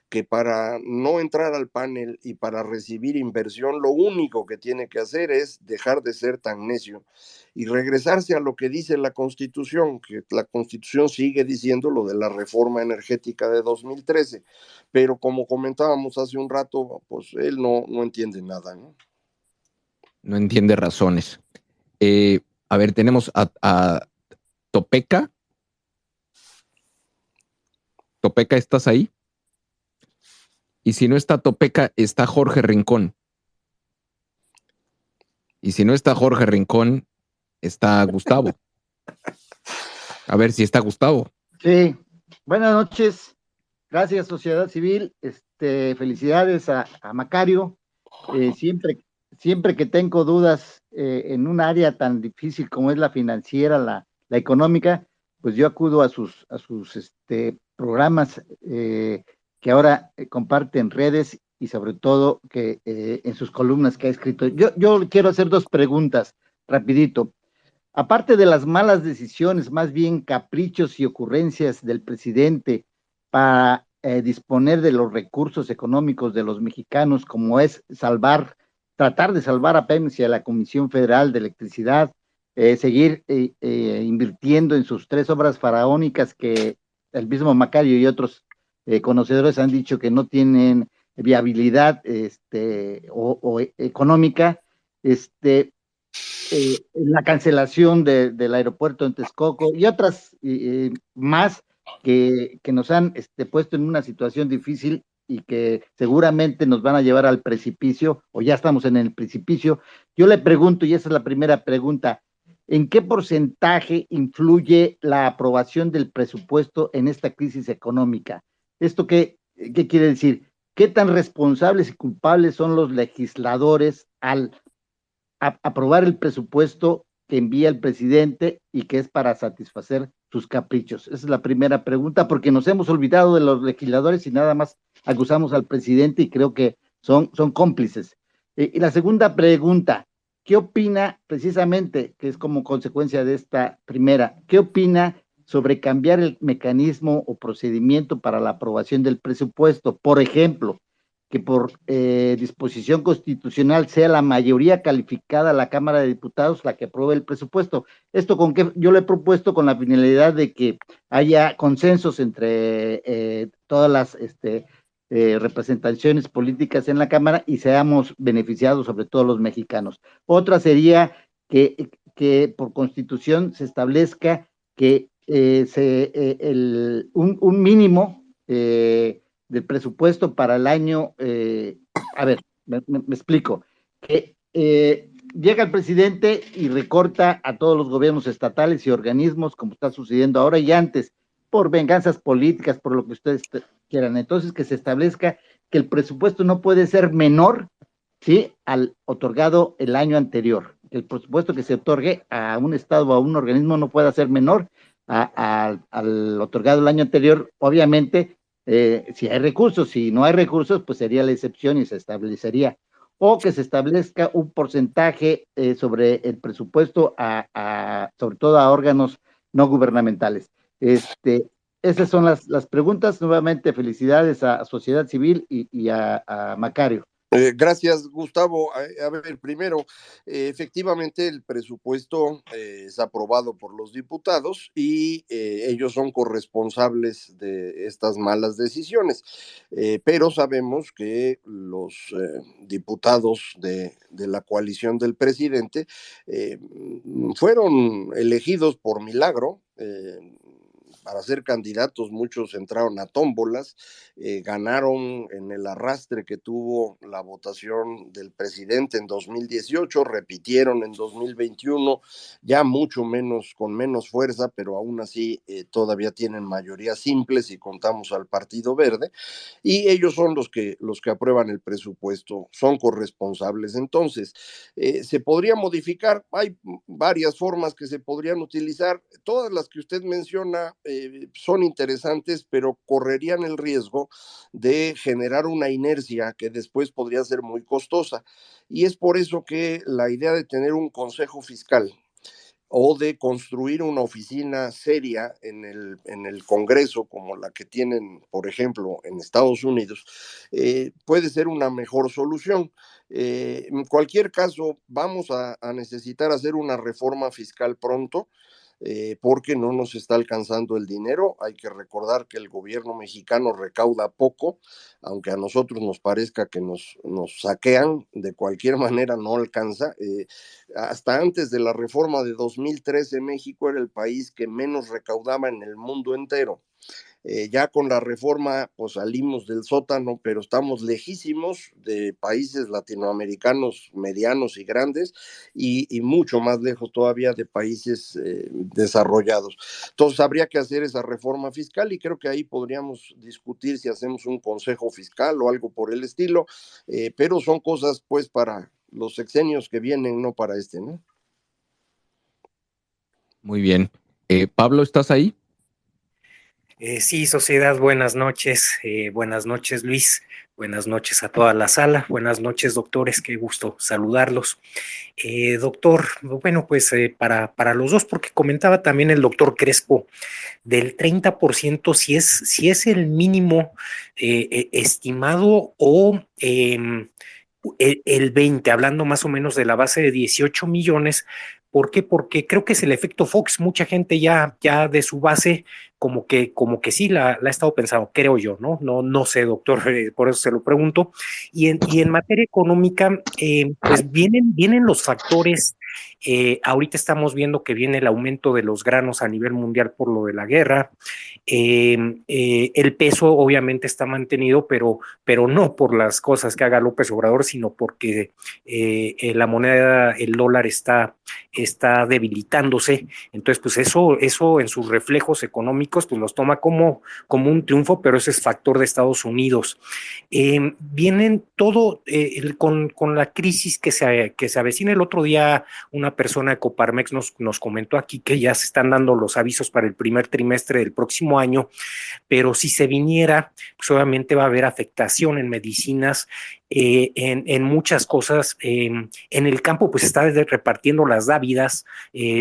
que para no entrar al panel y para recibir inversión, lo único que tiene que hacer es dejar de ser tan necio y regresarse a lo que dice la Constitución, que la Constitución sigue diciendo lo de la reforma energética de 2013, pero como comentábamos hace un rato, pues él no entiende nada, ¿no? No entiende razones. A ver, tenemos a Topeca. Topeca, ¿estás ahí? Y si no está Topeca, está Jorge Rincón. Y si no está Jorge Rincón, está Gustavo. A ver si está Gustavo. Sí, buenas noches. Gracias, sociedad civil. Felicidades a Macario. Siempre, siempre que tengo dudas en un área tan difícil como es la financiera, la económica, pues yo acudo a sus programas que ahora comparten redes y sobre todo que en sus columnas que ha escrito. Yo quiero hacer dos preguntas, rapidito. Aparte de las malas decisiones, más bien caprichos y ocurrencias del presidente para disponer de los recursos económicos de los mexicanos, como es tratar de salvar a Pemex y a la Comisión Federal de Electricidad, seguir invirtiendo en sus tres obras faraónicas que el mismo Macario y otros conocedores han dicho que no tienen viabilidad o económica. La cancelación del aeropuerto en Texcoco y otras más que nos han puesto en una situación difícil y que seguramente nos van a llevar al precipicio, o ya estamos en el precipicio. Yo le pregunto, y esa es la primera pregunta, ¿en qué porcentaje influye la aprobación del presupuesto en esta crisis económica? ¿Esto qué quiere decir? ¿Qué tan responsables y culpables son los legisladores al aprobar el presupuesto que envía el presidente y que es para satisfacer sus caprichos? Esa es la primera pregunta, porque nos hemos olvidado de los legisladores y nada más acusamos al presidente y creo que son cómplices. Y la segunda pregunta, ¿qué opina precisamente, que es como consecuencia de esta primera, qué opina sobre cambiar el mecanismo o procedimiento para la aprobación del presupuesto? Por ejemplo, que por disposición constitucional sea la mayoría calificada la Cámara de Diputados la que apruebe el presupuesto. Esto con que yo lo he propuesto con la finalidad de que haya consensos entre todas las representaciones políticas en la Cámara y seamos beneficiados sobre todo los mexicanos. Otra sería que por constitución se establezca que un mínimo del presupuesto para el año, a ver, me explico, que llega el presidente y recorta a todos los gobiernos estatales y organismos, como está sucediendo ahora y antes, por venganzas políticas, por lo que ustedes quieran. Entonces, que se establezca que el presupuesto no puede ser menor, ¿sí?, al otorgado el año anterior. El presupuesto que se otorgue a un estado o a un organismo no pueda ser menor al otorgado el año anterior, obviamente. Si hay recursos, si no hay recursos, pues sería la excepción y se establecería. O que se establezca un porcentaje sobre el presupuesto sobre todo a órganos no gubernamentales. Esas son las preguntas. Nuevamente, felicidades a Sociedad Civil y a Macario. Gracias, Gustavo. A ver, primero, efectivamente el presupuesto es aprobado por los diputados y ellos son corresponsables de estas malas decisiones, pero sabemos que los diputados de la coalición del presidente fueron elegidos por milagro. Para ser candidatos, muchos entraron a tómbolas, ganaron en el arrastre que tuvo la votación del presidente en 2018, repitieron en 2021, ya mucho menos, con menos fuerza, pero aún así todavía tienen mayoría simple si contamos al Partido Verde, y ellos son los que aprueban el presupuesto, son corresponsables. Entonces, se podría modificar, hay varias formas que se podrían utilizar, todas las que usted menciona son interesantes, pero correrían el riesgo de generar una inercia que después podría ser muy costosa. Y es por eso que la idea de tener un consejo fiscal o de construir una oficina seria en el Congreso, como la que tienen, por ejemplo, en Estados Unidos, puede ser una mejor solución. En cualquier caso, vamos a necesitar hacer una reforma fiscal pronto, porque no nos está alcanzando el dinero. Hay que recordar que el gobierno mexicano recauda poco, aunque a nosotros nos parezca que nos saquean, de cualquier manera no alcanza. Hasta antes de la reforma de 2013, México era el país que menos recaudaba en el mundo entero. Ya con la reforma pues salimos del sótano, pero estamos lejísimos de países latinoamericanos medianos y grandes y mucho más lejos todavía de países desarrollados. Entonces habría que hacer esa reforma fiscal y creo que ahí podríamos discutir si hacemos un consejo fiscal o algo por el estilo, pero son cosas pues para los sexenios que vienen, no para este, ¿no? Muy bien. Pablo, ¿estás ahí? Sí, sociedad, buenas noches Luis, buenas noches a toda la sala, buenas noches doctores, qué gusto saludarlos. Doctor, bueno, pues para los dos, porque comentaba también el doctor Crespo del 30%, si es el mínimo estimado o el 20, hablando más o menos de la base de 18 millones. ¿Por qué? Porque creo que es el efecto Fox. Mucha gente ya de su base como que sí la ha estado pensando, creo yo, ¿no? No sé, doctor, por eso se lo pregunto. Y en materia económica, pues vienen los factores. Ahorita estamos viendo que viene el aumento de los granos a nivel mundial por lo de la guerra. El peso obviamente está mantenido, pero no por las cosas que haga López Obrador, sino porque la moneda, el dólar está debilitándose. Entonces, pues eso en sus reflejos económicos, pues los toma como un triunfo, pero ese es factor de Estados Unidos. Vienen todo con la crisis que se avecina. El otro día una persona de Coparmex nos comentó aquí que ya se están dando los avisos para el primer trimestre del próximo año, pero si se viniera, pues obviamente va a haber afectación en medicinas, en muchas cosas. En el campo, pues está repartiendo las dávidas,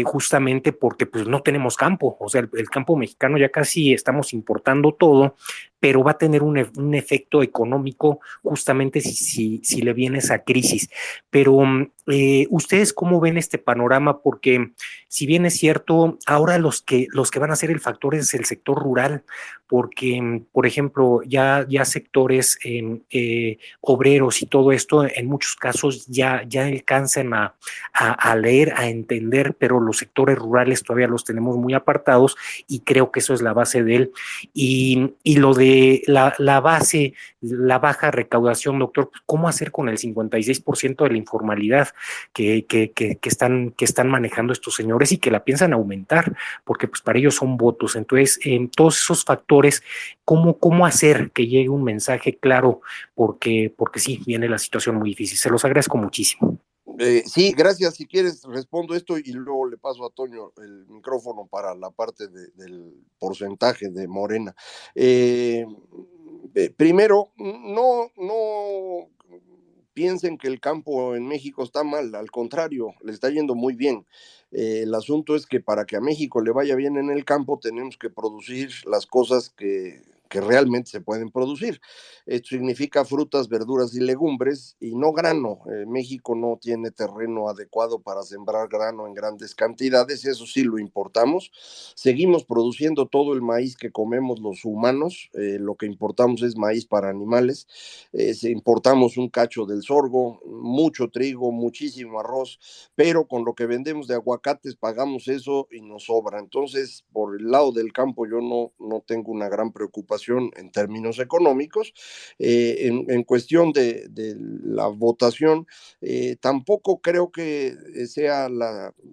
justamente porque pues no tenemos campo. O sea, el campo mexicano ya casi estamos importando todo, pero va a tener un efecto económico justamente si le viene esa crisis. Pero ¿ustedes cómo ven este panorama? Porque si bien es cierto, ahora los que van a ser el factor es el sector rural, porque, por ejemplo, ya sectores obreros y todo esto, en muchos casos ya alcanzan a leer, a entender, pero los sectores rurales todavía los tenemos muy apartados y creo que eso es la base de él. Y lo de la base, la baja recaudación, doctor, ¿cómo hacer con el 56% de la informalidad que están manejando estos señores y que la piensan aumentar? Porque pues para ellos son votos. Entonces, en todos esos factores, ¿cómo hacer que llegue un mensaje claro? Porque sí, viene la situación muy difícil. Se los agradezco muchísimo. Sí, gracias. Si quieres, respondo esto y luego le paso a Toño el micrófono para la parte del porcentaje de Morena. Primero, no piensen que el campo en México está mal, al contrario, le está yendo muy bien. El asunto es que para que a México le vaya bien en el campo tenemos que producir las cosas que realmente se pueden producir. Esto significa frutas, verduras y legumbres y no grano. México no tiene terreno adecuado para sembrar grano en grandes cantidades, eso sí lo importamos. Seguimos produciendo todo el maíz que comemos los humanos, lo que importamos es maíz para animales. Importamos un cacho del sorgo, mucho trigo, muchísimo arroz, pero con lo que vendemos de aguacates pagamos eso y nos sobra. Entonces, por el lado del campo yo no tengo una gran preocupación en términos económicos. En cuestión de la votación, tampoco creo que sea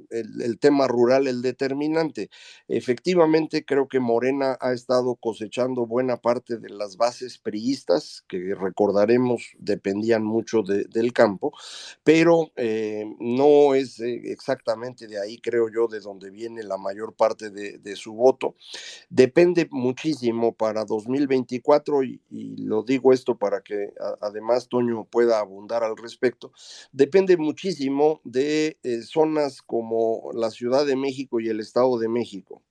el tema rural el determinante. Efectivamente, creo que Morena ha estado cosechando buena parte de las bases priistas, que recordaremos dependían mucho del campo, pero no es exactamente de ahí, creo yo, de donde viene la mayor parte de su voto. Depende muchísimo para 2024 y lo digo esto para que además Toño pueda abundar al respecto, depende muchísimo de zonas como la Ciudad de México y el Estado de México.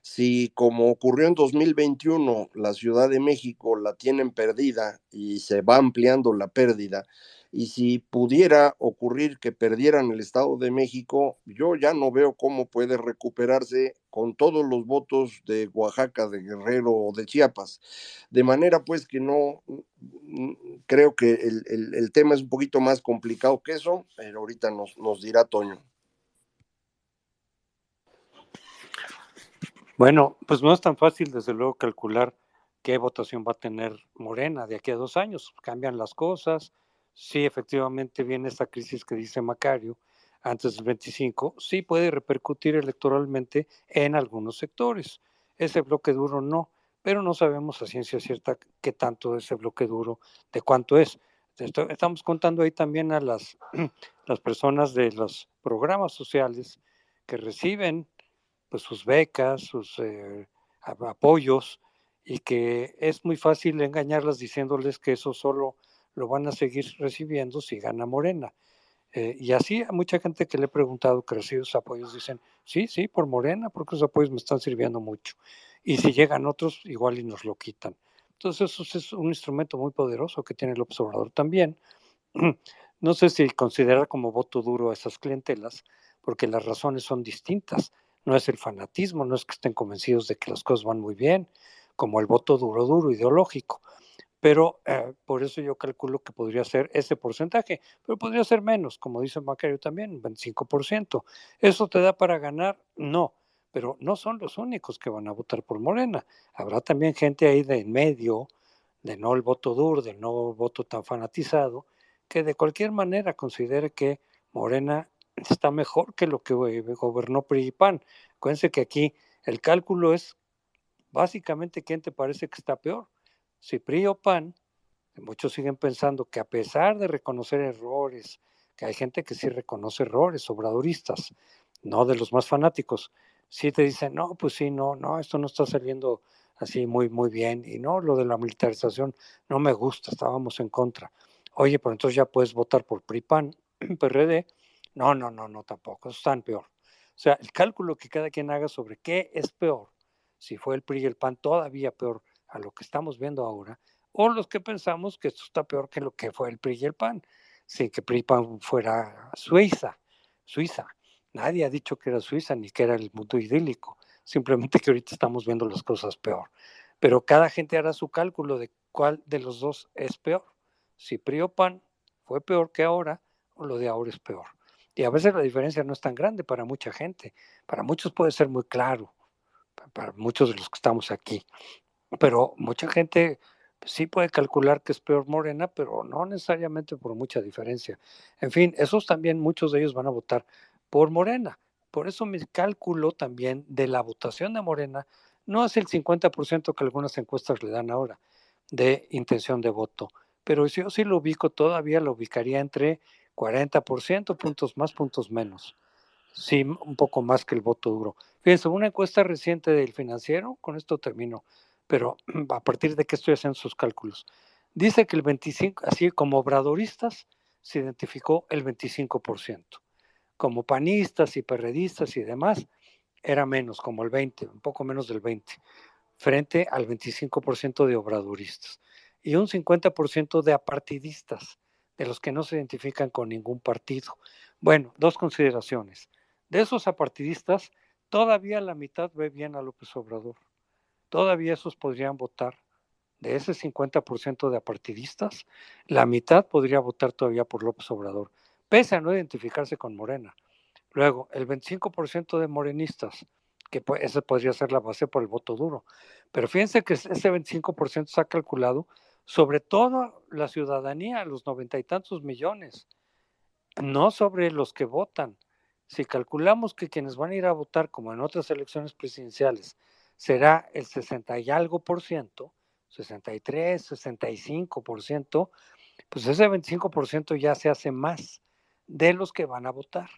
Si como ocurrió en 2021, la Ciudad de México la tienen perdida y se va ampliando la pérdida, y si pudiera ocurrir que perdieran el Estado de México, yo ya no veo cómo puede recuperarse con todos los votos de Oaxaca, de Guerrero o de Chiapas. De manera pues que no, creo que el tema es un poquito más complicado que eso, pero ahorita nos dirá Toño. Bueno, pues no es tan fácil, desde luego, calcular qué votación va a tener Morena de aquí a 2 años. Cambian las cosas. Sí, efectivamente viene esta crisis que dice Macario antes del 25, sí puede repercutir electoralmente en algunos sectores. Ese bloque duro no, pero no sabemos a ciencia cierta qué tanto ese bloque duro, de cuánto es. Estamos contando ahí también a las personas de los programas sociales que reciben pues sus becas, sus apoyos, y que es muy fácil engañarlas diciéndoles que eso solo lo van a seguir recibiendo si gana Morena. Y así a mucha gente que le he preguntado que recibe esos apoyos dicen, sí, sí, por Morena, porque esos apoyos me están sirviendo mucho. Y si llegan otros, igual y nos lo quitan. Entonces eso es un instrumento muy poderoso que tiene el observador también. No sé si considerar como voto duro a esas clientelas, porque las razones son distintas. No es el fanatismo, no es que estén convencidos de que las cosas van muy bien, como el voto duro, duro, ideológico. Pero por eso yo calculo que podría ser ese porcentaje, pero podría ser menos, como dice Macario también, un 25%. ¿Eso te da para ganar? No, pero no son los únicos que van a votar por Morena. Habrá también gente ahí de en medio, de no el voto duro, del no voto tan fanatizado, que de cualquier manera considere que Morena está mejor que lo que gobernó PRI y PAN. Acuérdense que aquí el cálculo es básicamente quién te parece que está peor, si PRI o PAN. Muchos siguen pensando que a pesar de reconocer errores, que hay gente que sí reconoce errores, obradoristas, no de los más fanáticos, sí te dicen, no, pues sí, no, no, esto no está saliendo así muy, muy bien, y no, lo de la militarización no me gusta, estábamos en contra. Oye, pero entonces ya puedes votar por PRI, PAN, PRD. No, no, no, no, tampoco, eso están peor. O sea, el cálculo que cada quien haga sobre qué es peor, si fue el PRI y el PAN todavía peor a lo que estamos viendo ahora, o los que pensamos que esto está peor que lo que fue el PRI y el PAN, sin que PRI y PAN fuera Suiza. Nadie ha dicho que era Suiza ni que era el mundo idílico, simplemente que ahorita estamos viendo las cosas peor. Pero cada gente hará su cálculo de cuál de los dos es peor. Si PRI o PAN fue peor que ahora, o lo de ahora es peor. Y a veces la diferencia no es tan grande para mucha gente. Para muchos puede ser muy claro, para muchos de los que estamos aquí. Pero mucha gente sí puede calcular que es peor Morena, pero no necesariamente por mucha diferencia. En fin, esos también, muchos de ellos van a votar por Morena. Por eso mi cálculo también de la votación de Morena no es el 50% que algunas encuestas le dan ahora de intención de voto, pero si yo sí lo ubico, todavía lo ubicaría entre 40%, puntos más, puntos menos. Sí, un poco más que el voto duro. Fíjense, una encuesta reciente del Financiero, con esto termino, pero a partir de que estoy haciendo sus cálculos, dice que el 25, así como obradoristas, se identificó el 25%. Como panistas y perredistas y demás, era menos, como el 20, un poco menos del 20, frente al 25% de obradoristas. Y un 50% de apartidistas, de los que no se identifican con ningún partido. Bueno, dos consideraciones. De esos apartidistas, todavía la mitad ve bien a López Obrador. Todavía esos podrían votar. De ese 50% de apartidistas, la mitad podría votar todavía por López Obrador, pese a no identificarse con Morena. Luego, el 25% de morenistas, que esa podría ser la base por el voto duro. Pero fíjense que ese 25% se ha calculado sobre toda la ciudadanía, los 90 y tantos millones, no sobre los que votan. Si calculamos que quienes van a ir a votar, como en otras elecciones presidenciales, será el 60 y algo por ciento, 63, 65%, pues ese 25% ya se hace más de los que van a votar,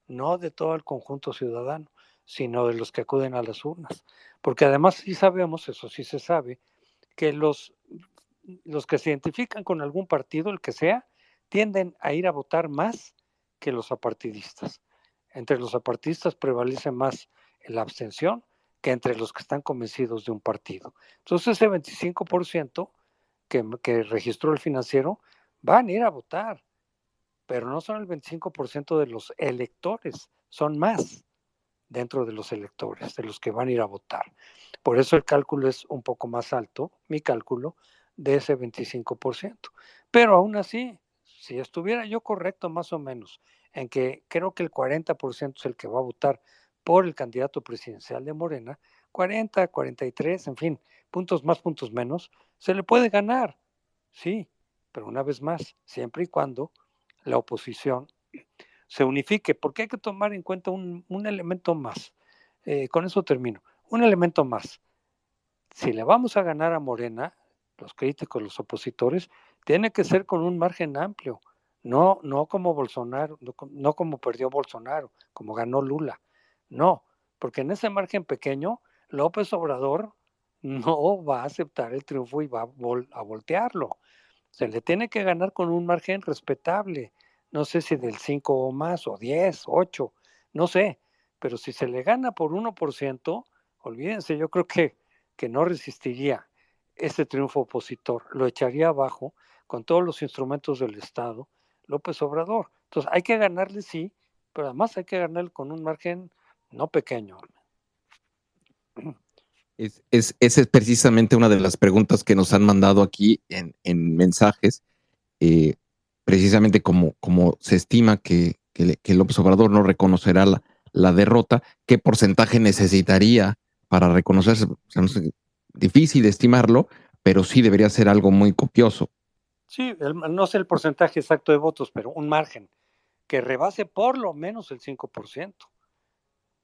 no de todo el conjunto ciudadano, sino de los que acuden a las urnas. Porque además sí sabemos, eso sí se sabe, que los que se identifican con algún partido, el que sea, tienden a ir a votar más que los apartidistas. Entre los apartidistas prevalece más la abstención que entre los que están convencidos de un partido. Entonces ese 25% que registró el Financiero van a ir a votar, pero no son el 25% de los electores, son más dentro de los electores, de los que van a ir a votar. Por eso el cálculo es un poco más alto, mi cálculo, de ese 25%. Pero aún así, si estuviera yo correcto más o menos, en que creo que el 40% es el que va a votar por el candidato presidencial de Morena, 40, 43, en fin, puntos más, puntos menos, se le puede ganar, sí, pero una vez más, siempre y cuando la oposición se unifique, porque hay que tomar en cuenta un elemento más. Con eso termino. Un elemento más. Si le vamos a ganar a Morena, los críticos, los opositores, tiene que ser con un margen amplio, no como Bolsonaro, no como perdió Bolsonaro, como ganó Lula. No, porque en ese margen pequeño, López Obrador no va a aceptar el triunfo y va a voltearlo. Se le tiene que ganar con un margen respetable. No sé si del 5 o más, o 10, 8, no sé. Pero si se le gana por 1%, olvídense, yo creo que no resistiría ese triunfo opositor. Lo echaría abajo con todos los instrumentos del Estado, López Obrador. Entonces hay que ganarle, sí, pero además hay que ganarle con un margen no pequeño. Esa es precisamente una de las preguntas que nos han mandado aquí en mensajes, precisamente como se estima que López Obrador no reconocerá la derrota, ¿qué porcentaje necesitaría para reconocerse? O sea, no sé, difícil estimarlo, pero sí debería ser algo muy copioso. Sí, no sé el porcentaje exacto de votos, pero un margen que rebase por lo menos el 5%.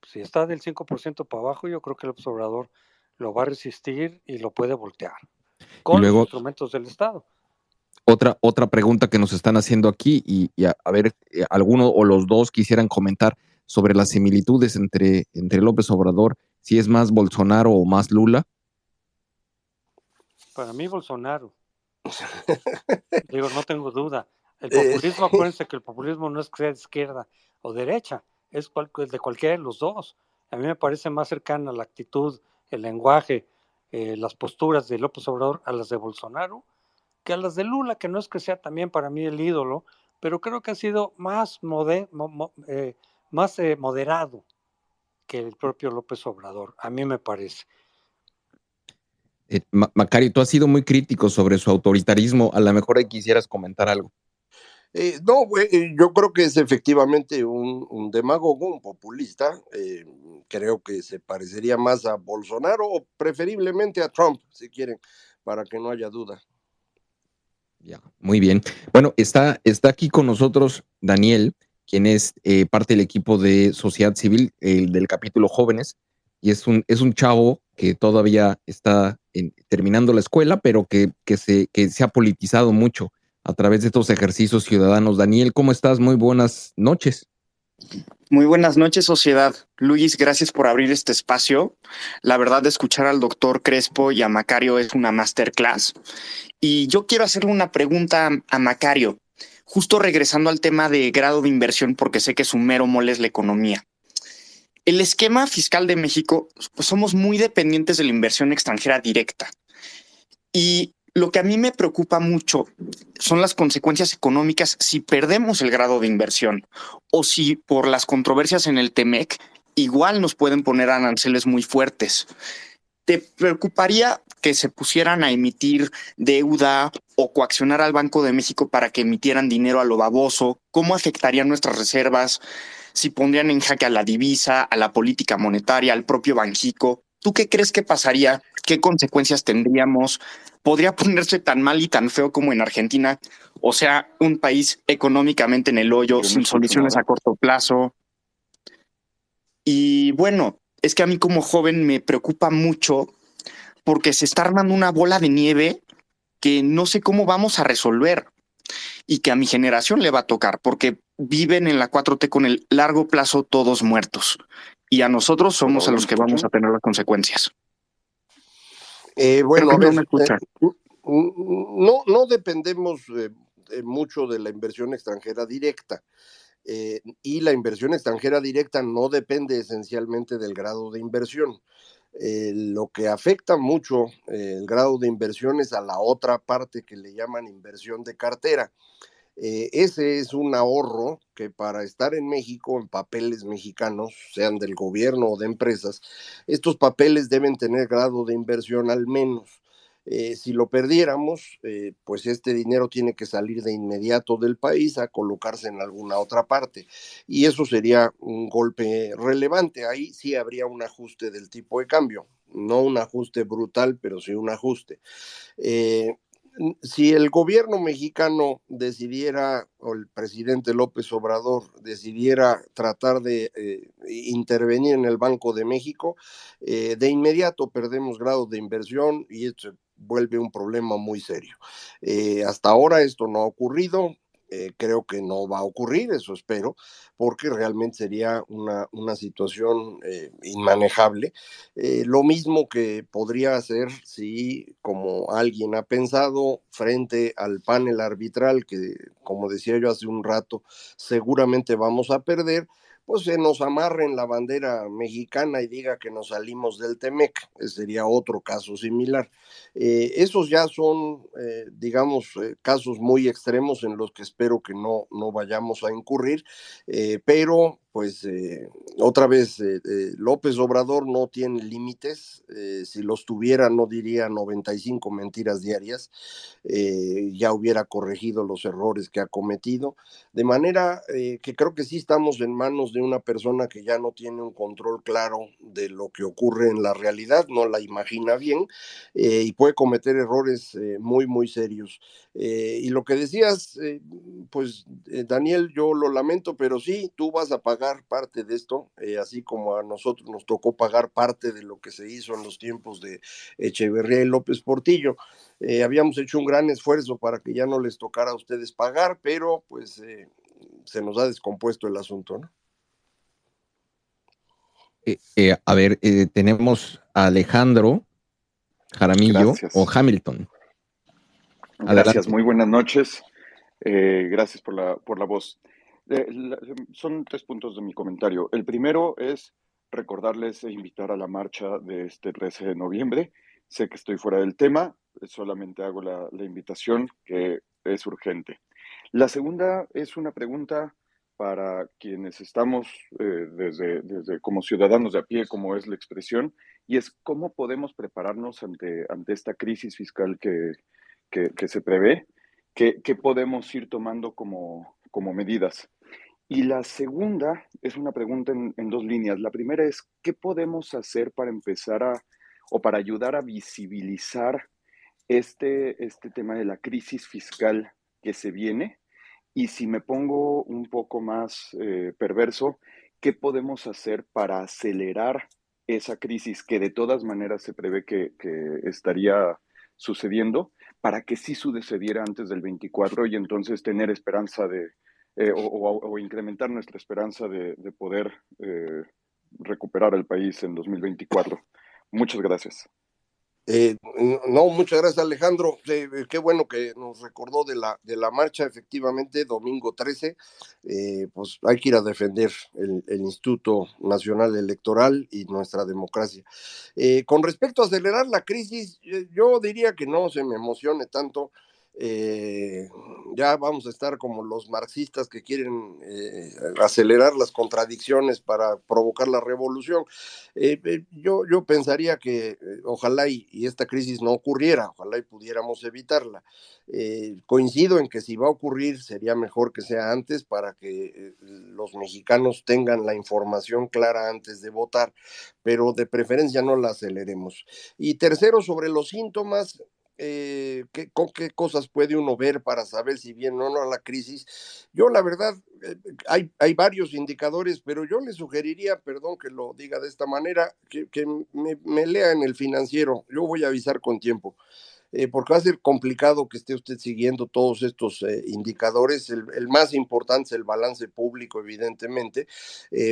Si está del 5% para abajo, yo creo que el observador lo va a resistir y lo puede voltear Y con los luego, instrumentos del Estado. otra pregunta que nos están haciendo aquí, y a ver, alguno o los dos quisieran comentar sobre las similitudes entre López Obrador, si es más Bolsonaro o más Lula. Para mí, Bolsonaro. Digo, no tengo duda. El populismo, acuérdense que el populismo no es que sea de izquierda o derecha, es de cualquiera de los dos. A mí me parece más cercana la actitud, el lenguaje, las posturas de López Obrador a las de Bolsonaro que a las de Lula, que no es que sea también para mí el ídolo, pero creo que ha sido más moderado que el propio López Obrador, a mí me parece. Macario, tú has sido muy crítico sobre su autoritarismo, a lo mejor ahí quisieras comentar algo. No, yo creo que es efectivamente un demagogo, un populista. Creo que se parecería más a Bolsonaro o preferiblemente a Trump, si quieren, para que no haya duda. Ya, muy bien. Bueno, está aquí con nosotros Daniel, quien es parte del equipo de sociedad civil del capítulo Jóvenes, y es un chavo que todavía está terminando la escuela, pero que se ha politizado mucho a través de estos ejercicios ciudadanos. Daniel, ¿cómo estás? Muy buenas noches. Muy buenas noches, sociedad. Luis, gracias por abrir este espacio. La verdad, de escuchar al doctor Crespo y a Macario es una masterclass. Y yo quiero hacerle una pregunta a Macario, justo regresando al tema de grado de inversión, porque sé que su mero mole es la economía. El esquema fiscal de México, pues somos muy dependientes de la inversión extranjera directa. Y lo que a mí me preocupa mucho son las consecuencias económicas si perdemos el grado de inversión o si por las controversias en el TEMEC igual nos pueden poner aranceles muy fuertes. ¿Te preocuparía que se pusieran a emitir deuda o coaccionar al Banco de México para que emitieran dinero a lo baboso? ¿Cómo afectarían nuestras reservas? Si pondrían en jaque a la divisa, a la política monetaria, al propio Banjico. ¿Tú qué crees que pasaría? ¿Qué consecuencias tendríamos? ¿Podría ponerse tan mal y tan feo como en Argentina? O sea, un país económicamente en el hoyo, sin soluciones a corto plazo. Y bueno, es que a mí como joven me preocupa mucho porque se está armando una bola de nieve que no sé cómo vamos a resolver y que a mi generación le va a tocar porque viven en la 4T con el largo plazo todos muertos y a nosotros somos a los que vamos a tener las consecuencias. Bueno, a ver, no, no dependemos mucho de la inversión extranjera directa. Y la inversión extranjera directa no depende esencialmente del grado de inversión. Lo que afecta mucho el grado de inversión es a la otra parte que le llaman inversión de cartera. Ese es un ahorro que para estar en México en papeles mexicanos, sean del gobierno o de empresas, estos papeles deben tener grado de inversión al menos. Si lo perdiéramos, pues este dinero tiene que salir de inmediato del país a colocarse en alguna otra parte. Y eso sería un golpe relevante. Ahí sí habría un ajuste del tipo de cambio. no un ajuste brutal, pero sí un ajuste. Si el gobierno mexicano decidiera, o el presidente López Obrador decidiera tratar de intervenir en el Banco de México, de inmediato perdemos grado de inversión y esto se vuelve un problema muy serio. Hasta ahora esto no ha ocurrido. Creo que no va a ocurrir, eso espero, porque realmente sería una situación inmanejable. Lo mismo que podría hacer si, como alguien ha pensado, frente al panel arbitral, que como decía yo hace un rato, seguramente vamos a perder, pues se nos amarre en la bandera mexicana y diga que nos salimos del Temec. Ese sería otro caso similar. Esos ya son, digamos, casos muy extremos en los que espero que no vayamos a incurrir, pero pues otra vez, López Obrador no tiene límites. Si los tuviera no diría 95 mentiras diarias, ya hubiera corregido los errores que ha cometido, de manera que creo que sí estamos en manos de una persona que ya no tiene un control claro de lo que ocurre en la realidad, no la imagina bien, y puede cometer errores muy, muy serios. Y lo que decías, pues Daniel, yo lo lamento, pero sí, tú vas a pagar parte de esto, así como a nosotros nos tocó pagar parte de lo que se hizo en los tiempos de Echeverría y López Portillo. Habíamos hecho un gran esfuerzo para que ya no les tocara a ustedes pagar, pero pues se nos ha descompuesto el asunto, ¿no? A ver, tenemos a Alejandro Jaramillo. Gracias. O Hamilton. Gracias, Adelante. Muy buenas noches. Gracias por la voz. Son 3 puntos de mi comentario. El primero es recordarles e invitar a la marcha de este 13 de noviembre. Sé que estoy fuera del tema, solamente hago la invitación, que es urgente. La segunda es una pregunta para quienes estamos desde como ciudadanos de a pie, como es la expresión, y es cómo podemos prepararnos ante esta crisis fiscal que se prevé, qué podemos ir tomando como medidas. Y la segunda es una pregunta en 2 líneas. La primera es, ¿qué podemos hacer para empezar o para ayudar a visibilizar este tema de la crisis fiscal que se viene? Y si me pongo un poco más perverso, ¿qué podemos hacer para acelerar esa crisis que de todas maneras se prevé que estaría sucediendo, para que sí sucediera antes del 24 y entonces tener esperanza o incrementar nuestra esperanza de poder recuperar el país en 2024? Muchas gracias. No, muchas gracias, Alejandro. Qué bueno que nos recordó de la marcha, efectivamente, domingo 13. Pues hay que ir a defender el Instituto Nacional Electoral y nuestra democracia. Con respecto a acelerar la crisis, yo diría que no se me emocione tanto. Ya vamos a estar como los marxistas que quieren acelerar las contradicciones para provocar la revolución. Yo pensaría que ojalá y esta crisis no ocurriera, ojalá y pudiéramos evitarla. Coincido en que si va a ocurrir sería mejor que sea antes para que los mexicanos tengan la información clara antes de votar, pero de preferencia no la aceleremos. Y tercero, sobre los síntomas, ¿qué cosas puede uno ver para saber si viene o no la crisis? Yo la verdad, hay varios indicadores, pero yo le sugeriría, perdón que lo diga de esta manera, que me lea en el Financiero. Yo voy a avisar con tiempo. Porque va a ser complicado que esté usted siguiendo todos estos indicadores. El más importante es el balance público, evidentemente,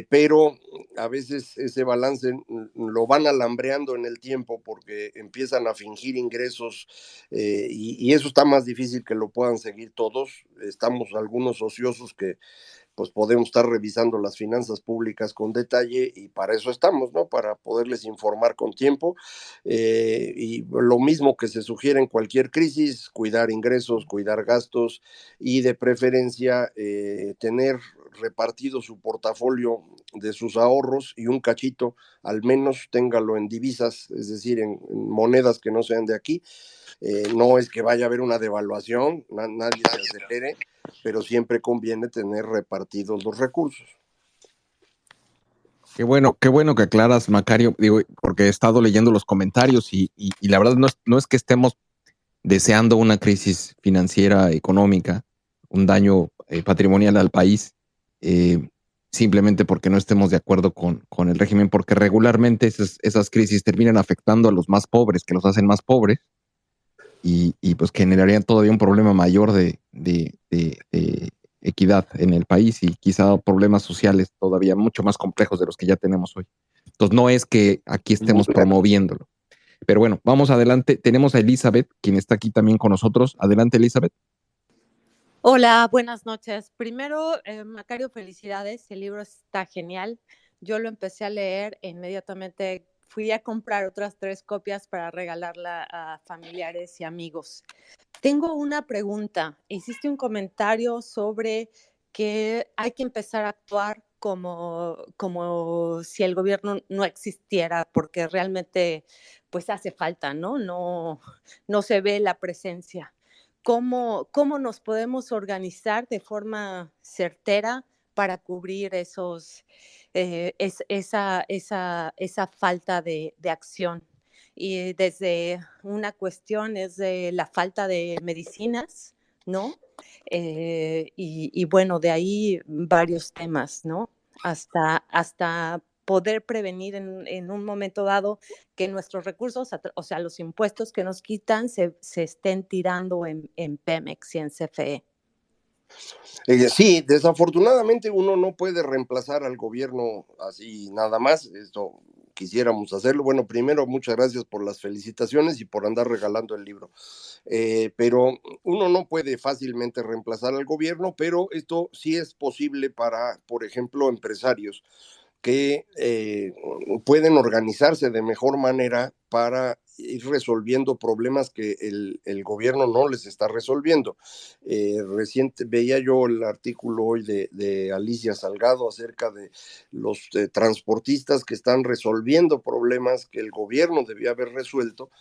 pero a veces ese balance lo van alambreando en el tiempo porque empiezan a fingir ingresos y eso está más difícil que lo puedan seguir todos. Estamos algunos ociosos que pues podemos estar revisando las finanzas públicas con detalle y para eso estamos, ¿no? Para poderles informar con tiempo y lo mismo que se sugiere en cualquier crisis, cuidar ingresos, cuidar gastos y de preferencia tener repartido su portafolio de sus ahorros y un cachito, al menos téngalo en divisas, es decir, en monedas que no sean de aquí. No es que vaya a haber una devaluación, nadie se acelere, pero siempre conviene tener repartidos los recursos. Qué bueno que aclaras, Macario, digo, porque he estado leyendo los comentarios y la verdad no es que estemos deseando una crisis financiera, económica, un daño patrimonial al país, eh, simplemente porque no estemos de acuerdo con el régimen, porque regularmente esas crisis terminan afectando a los más pobres, que los hacen más pobres, y pues generarían todavía un problema mayor de equidad en el país y quizá problemas sociales todavía mucho más complejos de los que ya tenemos hoy. Entonces no es que aquí estemos promoviéndolo. Pero bueno, vamos adelante. Tenemos a Elizabeth, quien está aquí también con nosotros. Adelante, Elizabeth. Hola, buenas noches. Primero, Macario, felicidades. El libro está genial. Yo lo empecé a leer e inmediatamente fui a comprar otras 3 copias para regalarla a familiares y amigos. Tengo una pregunta. Hiciste un comentario sobre que hay que empezar a actuar como si el gobierno no existiera, porque realmente pues hace falta, ¿no? No se ve la presencia. ¿Cómo nos podemos organizar de forma certera para cubrir esa falta de acción? Y desde una cuestión es de la falta de medicinas, ¿no? Y bueno, de ahí varios temas, ¿no? Hasta poder prevenir en un momento dado que nuestros recursos, o sea, los impuestos que nos quitan se estén tirando en Pemex y en CFE. Sí, desafortunadamente uno no puede reemplazar al gobierno así nada más. Esto quisiéramos hacerlo. Bueno, primero, muchas gracias por las felicitaciones y por andar regalando el libro. Pero uno no puede fácilmente reemplazar al gobierno, pero esto sí es posible para, por ejemplo, empresarios que pueden organizarse de mejor manera para ir resolviendo problemas que el gobierno no les está resolviendo. Reciente veía yo el artículo hoy de Alicia Salgado acerca de los transportistas que están resolviendo problemas que el gobierno debía haber resuelto,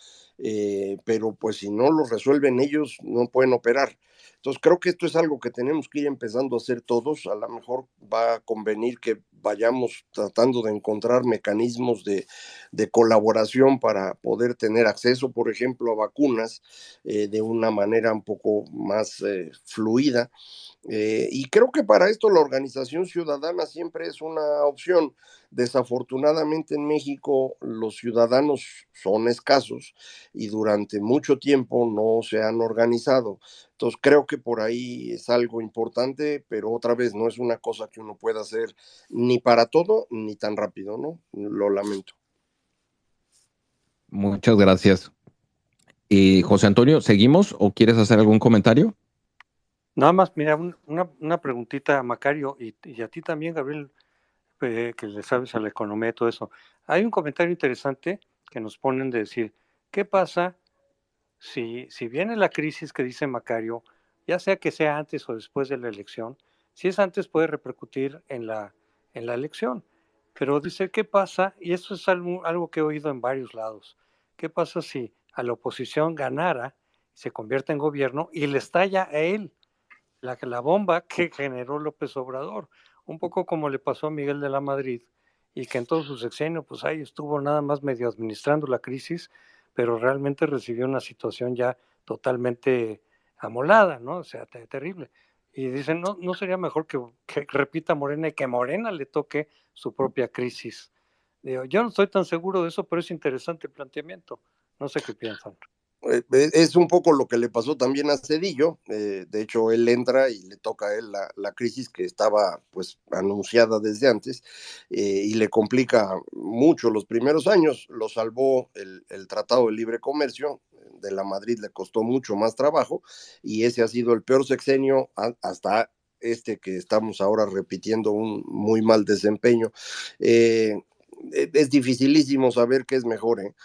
pero pues si no los resuelven ellos no pueden operar. Entonces creo que esto es algo que tenemos que ir empezando a hacer todos. A lo mejor va a convenir que vayamos tratando de encontrar mecanismos de colaboración para poder tener acceso, por ejemplo, a vacunas de una manera un poco más fluida. Y creo que para esto la organización ciudadana siempre es una opción. Desafortunadamente en México los ciudadanos son escasos y durante mucho tiempo no se han organizado. Entonces creo que por ahí es algo importante, pero otra vez no es una cosa que uno pueda hacer ni para todo ni tan rápido, ¿no? Lo lamento. Muchas gracias. José Antonio, ¿seguimos o quieres hacer algún comentario? Nada más, mira, una preguntita a Macario y a ti también, Gabriel, que le sabes a la economía y todo eso. Hay un comentario interesante que nos ponen de decir, ¿qué pasa si viene la crisis que dice Macario, ya sea que sea antes o después de la elección? Si es antes puede repercutir en la elección, pero dice, ¿qué pasa? Y eso es algo que he oído en varios lados. ¿Qué pasa si a la oposición ganara, se convierte en gobierno y le estalla a él la bomba que generó López Obrador? Un poco como le pasó a Miguel de la Madrid, y que en todo su sexenio, pues ahí estuvo nada más medio administrando la crisis, pero realmente recibió una situación ya totalmente amolada, ¿no? O sea, terrible. Y dicen, no sería mejor que repita Morena y que Morena le toque su propia crisis. Digo, yo no estoy tan seguro de eso, pero es interesante el planteamiento. No sé qué piensan. Es un poco lo que le pasó también a Cedillo. De hecho, él entra y le toca a él la crisis que estaba pues anunciada desde antes, y le complica mucho los primeros años. Lo salvó el Tratado de Libre Comercio. De la Madrid le costó mucho más trabajo y ese ha sido el peor sexenio hasta este que estamos ahora repitiendo un muy mal desempeño. Es dificilísimo saber qué es mejor, ¿eh?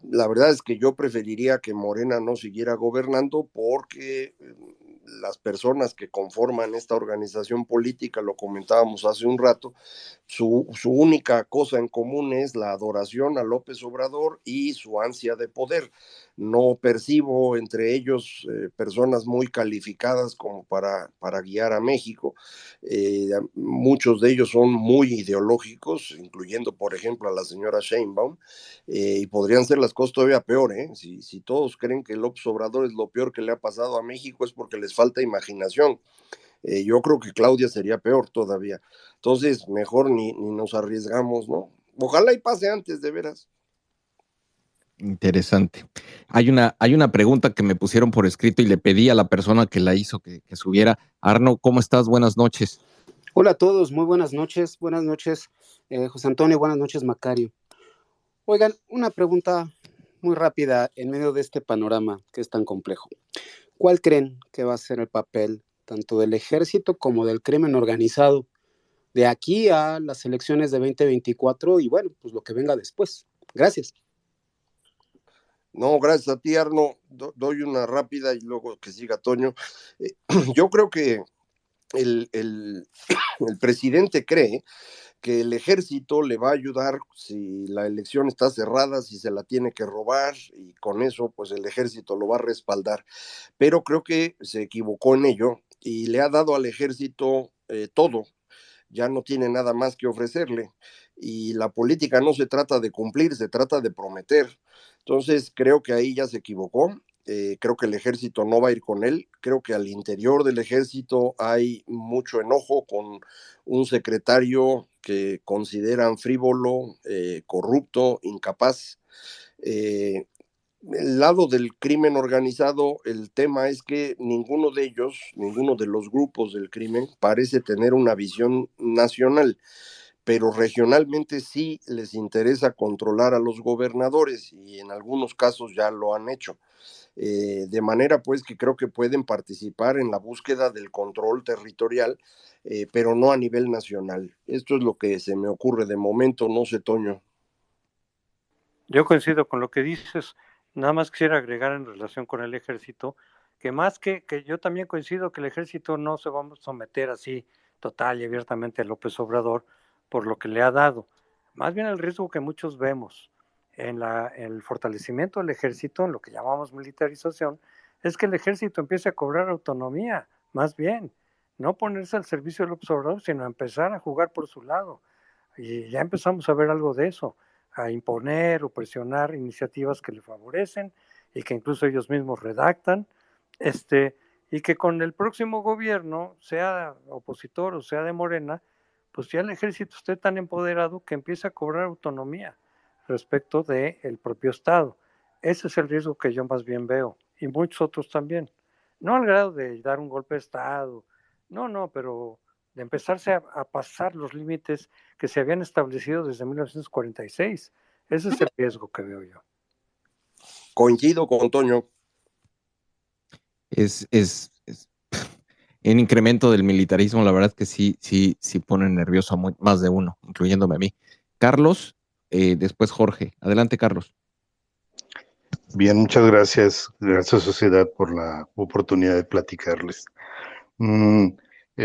La verdad es que yo preferiría que Morena no siguiera gobernando porque las personas que conforman esta organización política, lo comentábamos hace un rato, su única cosa en común es la adoración a López Obrador y su ansia de poder. no percibo entre ellos personas muy calificadas como para guiar a México. Muchos de ellos son muy ideológicos, incluyendo, por ejemplo, a la señora Sheinbaum, y podrían ser las cosas todavía peor, ¿eh? Si todos creen que López Obrador es lo peor que le ha pasado a México, es porque les falta imaginación. Yo creo que Claudia sería peor todavía. Entonces, mejor ni nos arriesgamos, ¿no? Ojalá y pase antes, de veras. Interesante. Hay una pregunta que me pusieron por escrito y le pedí a la persona que la hizo que subiera. Arno, ¿cómo estás? Buenas noches. Hola a todos, muy buenas noches. Buenas noches, José Antonio, buenas noches, Macario. Oigan, una pregunta muy rápida en medio de este panorama que es tan complejo. ¿Cuál creen que va a ser el papel tanto del ejército como del crimen organizado de aquí a las elecciones de 2024 y bueno, pues lo que venga después? Gracias. No, gracias a ti, Arno. Doy una rápida y luego que siga Toño. Yo creo que el presidente cree que el ejército le va a ayudar si la elección está cerrada, si se la tiene que robar, y con eso pues el ejército lo va a respaldar. Pero creo que se equivocó en ello y le ha dado al ejército todo. Ya no tiene nada más que ofrecerle. Y la política no se trata de cumplir, se trata de prometer. Entonces creo que ahí ya se equivocó. Creo que el ejército no va a ir con él. Creo que al interior del ejército hay mucho enojo con un secretario que consideran frívolo, corrupto, incapaz. El lado del crimen organizado, el tema es que ninguno de ellos, ninguno de los grupos del crimen parece tener una visión nacional, pero regionalmente sí les interesa controlar a los gobernadores y en algunos casos ya lo han hecho. De manera pues que creo que pueden participar en la búsqueda del control territorial, pero no a nivel nacional. Esto es lo que se me ocurre de momento, no sé, Toño. Yo coincido con lo que dices. Nada más quisiera agregar en relación con el ejército, que más que yo también coincido que el ejército no se va a someter así total y abiertamente a López Obrador por lo que le ha dado. Más bien el riesgo que muchos vemos en el fortalecimiento del ejército, en lo que llamamos militarización, es que el ejército empiece a cobrar autonomía, más bien, no ponerse al servicio de López Obrador, sino empezar a jugar por su lado. Y ya empezamos a ver algo de eso, a imponer o presionar iniciativas que le favorecen y que incluso ellos mismos redactan, y que con el próximo gobierno, sea opositor o sea de Morena, pues ya el ejército esté tan empoderado que empiece a cobrar autonomía respecto del propio Estado. Ese es el riesgo que yo más bien veo, y muchos otros también. No al grado de dar un golpe de Estado, no, pero de empezarse a pasar los límites que se habían establecido desde 1946. Ese es el riesgo que veo yo. Coincido con Toño. Es en incremento del militarismo, la verdad que sí pone nervioso a más de uno, incluyéndome a mí. Carlos, después Jorge. Adelante, Carlos. Bien, muchas gracias. Gracias, sociedad, por la oportunidad de platicarles.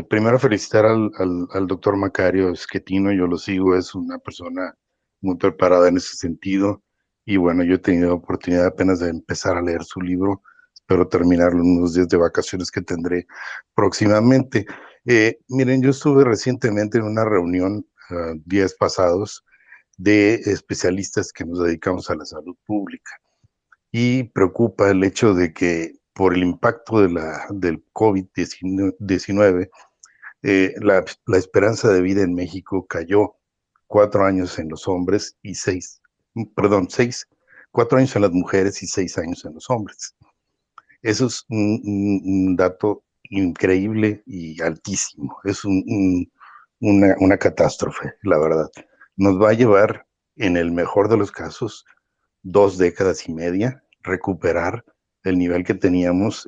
Primero felicitar al doctor Macario Schettino, yo lo sigo, es una persona muy preparada en ese sentido, y bueno, yo he tenido oportunidad apenas de empezar a leer su libro, espero terminarlo en unos días de vacaciones que tendré próximamente. Miren, yo estuve recientemente en una reunión, días pasados, de especialistas que nos dedicamos a la salud pública, y preocupa el hecho de que por el impacto del COVID-19, la esperanza de vida en México cayó 4 años en los hombres y 4 años en las mujeres y 6 años en los hombres. Eso es un dato increíble y altísimo. Es una catástrofe, la verdad. Nos va a llevar, en el mejor de los casos, 2 décadas y media recuperar el nivel que teníamos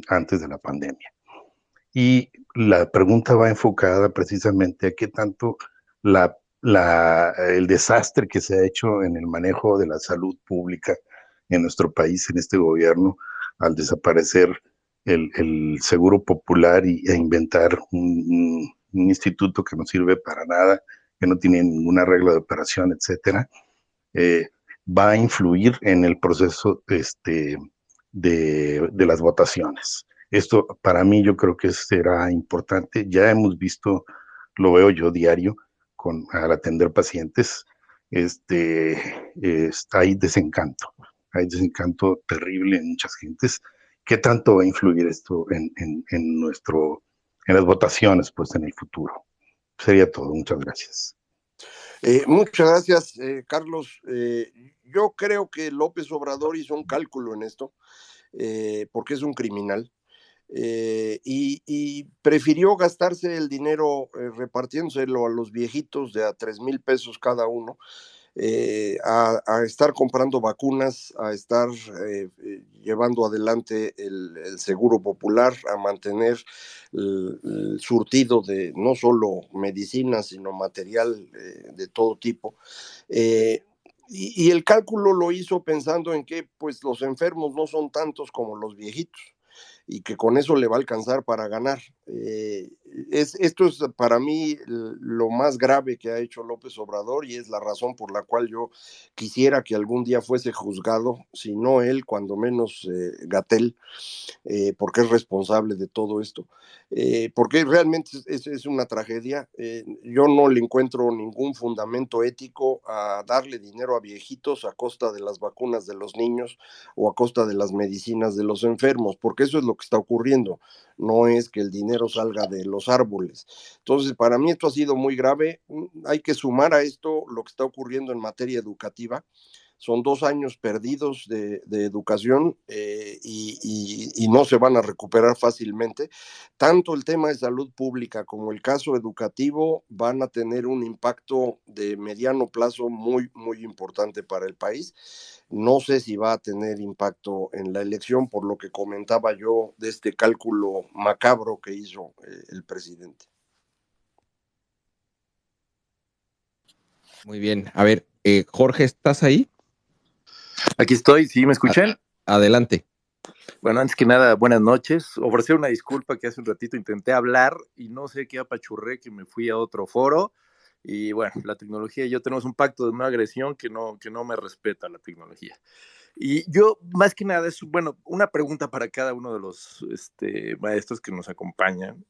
antes de la pandemia. Y la pregunta va enfocada precisamente a qué tanto el desastre que se ha hecho en el manejo de la salud pública en nuestro país, en este gobierno, al desaparecer el seguro popular e inventar un instituto que no sirve para nada, que no tiene ninguna regla de operación, etcétera, va a influir en el proceso de las votaciones. Esto para mí yo creo que será importante. Ya hemos visto, lo veo yo diario al atender pacientes, hay desencanto terrible en muchas gentes. ¿Qué tanto va a influir esto en las votaciones, pues, en el futuro? Sería todo. Muchas gracias. Muchas gracias, Carlos. Yo creo que López Obrador hizo un cálculo en esto, porque es un criminal. Y prefirió gastarse el dinero repartiéndoselo a los viejitos de a 3,000 pesos cada uno, a estar comprando vacunas, a estar llevando adelante el seguro popular, a mantener el surtido de no solo medicinas, sino material de todo tipo. Y el cálculo lo hizo pensando en que pues los enfermos no son tantos como los viejitos, y que con eso le va a alcanzar para ganar. Esto es para mí lo más grave que ha hecho López Obrador, y es la razón por la cual yo quisiera que algún día fuese juzgado, si no él, cuando menos Gatell, porque es responsable de todo esto, porque realmente es una tragedia. Yo no le encuentro ningún fundamento ético a darle dinero a viejitos a costa de las vacunas de los niños o a costa de las medicinas de los enfermos, porque eso es lo que está ocurriendo, no es que el dinero salga de los árboles. Entonces, para mí esto ha sido muy grave. Hay que sumar a esto lo que está ocurriendo en materia educativa. Son 2 años perdidos de educación, y no se van a recuperar fácilmente. Tanto el tema de salud pública como el caso educativo van a tener un impacto de mediano plazo muy, muy importante para el país. No sé si va a tener impacto en la elección, por lo que comentaba yo de este cálculo macabro que hizo el presidente. Muy bien. A ver, Jorge, ¿estás ahí? Aquí estoy, ¿sí me escuchan? Adelante. Bueno, antes que nada, buenas noches. Ofrecer una disculpa que hace un ratito intenté hablar y no sé qué apachurré, que me fui a otro foro. Y bueno, la tecnología y yo tenemos un pacto de no agresión que no me respeta la tecnología. Y yo, más que nada, bueno, una pregunta para cada uno de los maestros que nos acompañan.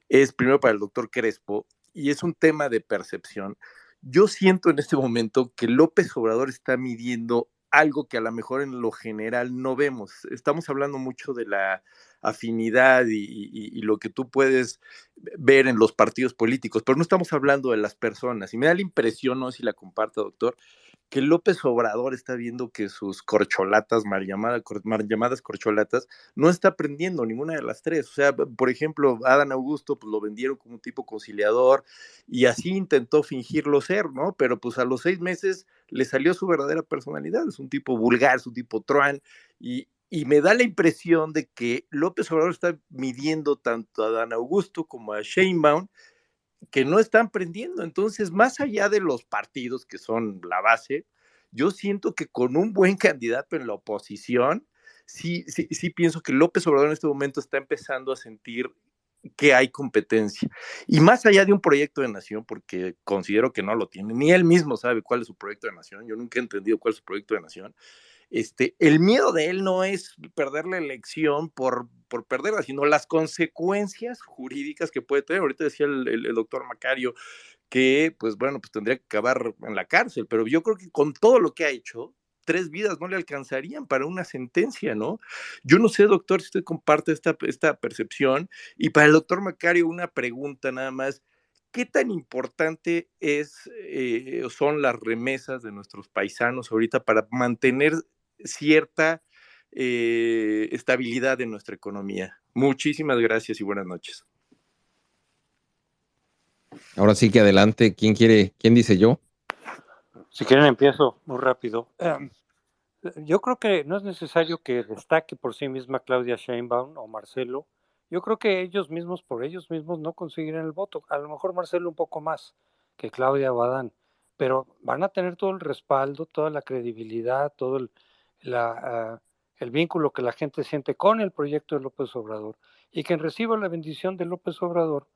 Es primero para el doctor Crespo, y es un tema de percepción. Yo siento en este momento que López Obrador está midiendo algo que a lo mejor en lo general no vemos. Estamos hablando mucho de la afinidad y lo que tú puedes ver en los partidos políticos, pero no estamos hablando de las personas. Y me da la impresión, no sé si la comparto, doctor, que López Obrador está viendo que sus corcholatas, mal llamadas corcholatas, no está aprendiendo ninguna de las tres. O sea, por ejemplo, Adán Augusto, pues lo vendieron como un tipo conciliador y así intentó fingirlo ser, ¿no? Pero pues a los 6 meses le salió su verdadera personalidad. Es un tipo vulgar, es un tipo truán, y me da la impresión de que López Obrador está midiendo tanto a Adán Augusto como a Sheinbaum, que no están prendiendo. Entonces, más allá de los partidos que son la base, yo siento que con un buen candidato en la oposición, sí pienso que López Obrador en este momento está empezando a sentir que hay competencia. Y más allá de un proyecto de nación, porque considero que no lo tiene, ni él mismo sabe cuál es su proyecto de nación, yo nunca he entendido cuál es su proyecto de nación. El miedo de él no es perder la elección por perderla, sino las consecuencias jurídicas que puede tener. Ahorita decía el doctor Macario que, pues bueno, pues tendría que acabar en la cárcel, pero yo creo que con todo lo que ha hecho, 3 vidas no le alcanzarían para una sentencia, ¿no? Yo no sé, doctor, si usted comparte esta percepción. Y para el doctor Macario, una pregunta nada más. ¿Qué tan importante son las remesas de nuestros paisanos ahorita para mantener cierta estabilidad en nuestra economía? Muchísimas gracias y buenas noches. Ahora sí que adelante. ¿Quién dice yo? Si quieren empiezo muy rápido. Yo creo que no es necesario que destaque por sí misma Claudia Sheinbaum o Marcelo. Yo creo que ellos mismos, por ellos mismos, no conseguirán el voto. A lo mejor Marcelo un poco más que Claudia o Adán, pero van a tener todo el respaldo, toda la credibilidad, todo el vínculo que la gente siente con el proyecto de López Obrador, y quien reciba la bendición de López Obrador,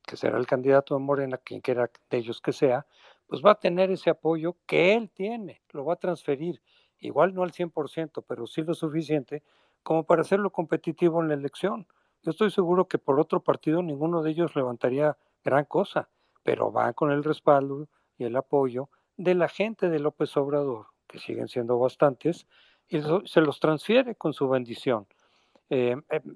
que será el candidato de Morena, quien quiera de ellos que sea, pues va a tener ese apoyo que él tiene, lo va a transferir, igual no al 100%, pero sí lo suficiente como para hacerlo competitivo en la elección. Yo estoy seguro que por otro partido ninguno de ellos levantaría gran cosa, pero va con el respaldo y el apoyo de la gente de López Obrador, que siguen siendo bastantes, y se los transfiere con su bendición.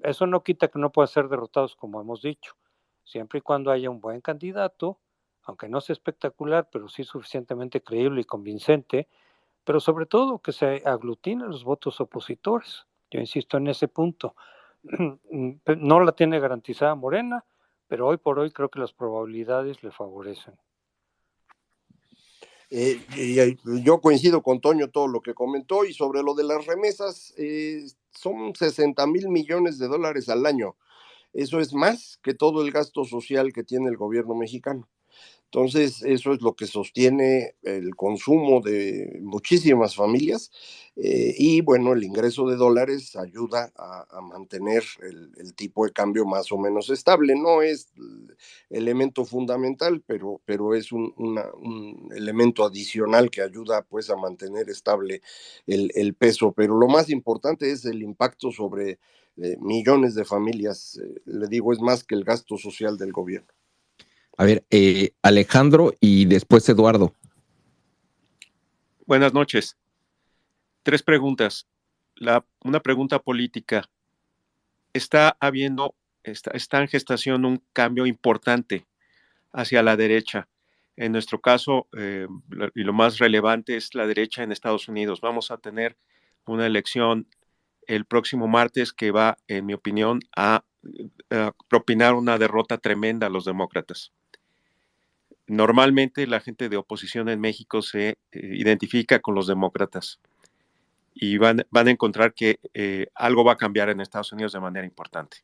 Eso no quita que no puedan ser derrotados, como hemos dicho, siempre y cuando haya un buen candidato, aunque no sea espectacular, pero sí suficientemente creíble y convincente, pero sobre todo que se aglutinen los votos opositores. Yo insisto en ese punto. No la tiene garantizada Morena, pero hoy por hoy creo que las probabilidades le favorecen. Yo coincido con Toño todo lo que comentó, y sobre lo de las remesas, son 60,000 millones de dólares al año. Eso es más que todo el gasto social que tiene el gobierno mexicano. Entonces, eso es lo que sostiene el consumo de muchísimas familias, y bueno, el ingreso de dólares ayuda a mantener el tipo de cambio más o menos estable. No es el elemento fundamental, pero es un elemento adicional que ayuda pues a mantener estable el peso. Pero lo más importante es el impacto sobre millones de familias. Le digo, es más que el gasto social del gobierno. A ver, Alejandro y después Eduardo. Buenas noches. 3 preguntas. Una pregunta política. Está en gestación un cambio importante hacia la derecha. En nuestro caso, y lo más relevante es la derecha en Estados Unidos. Vamos a tener una elección el próximo martes que va, en mi opinión, a propinar una derrota tremenda a los demócratas. Normalmente la gente de oposición en México se identifica con los demócratas y van a encontrar que algo va a cambiar en Estados Unidos de manera importante.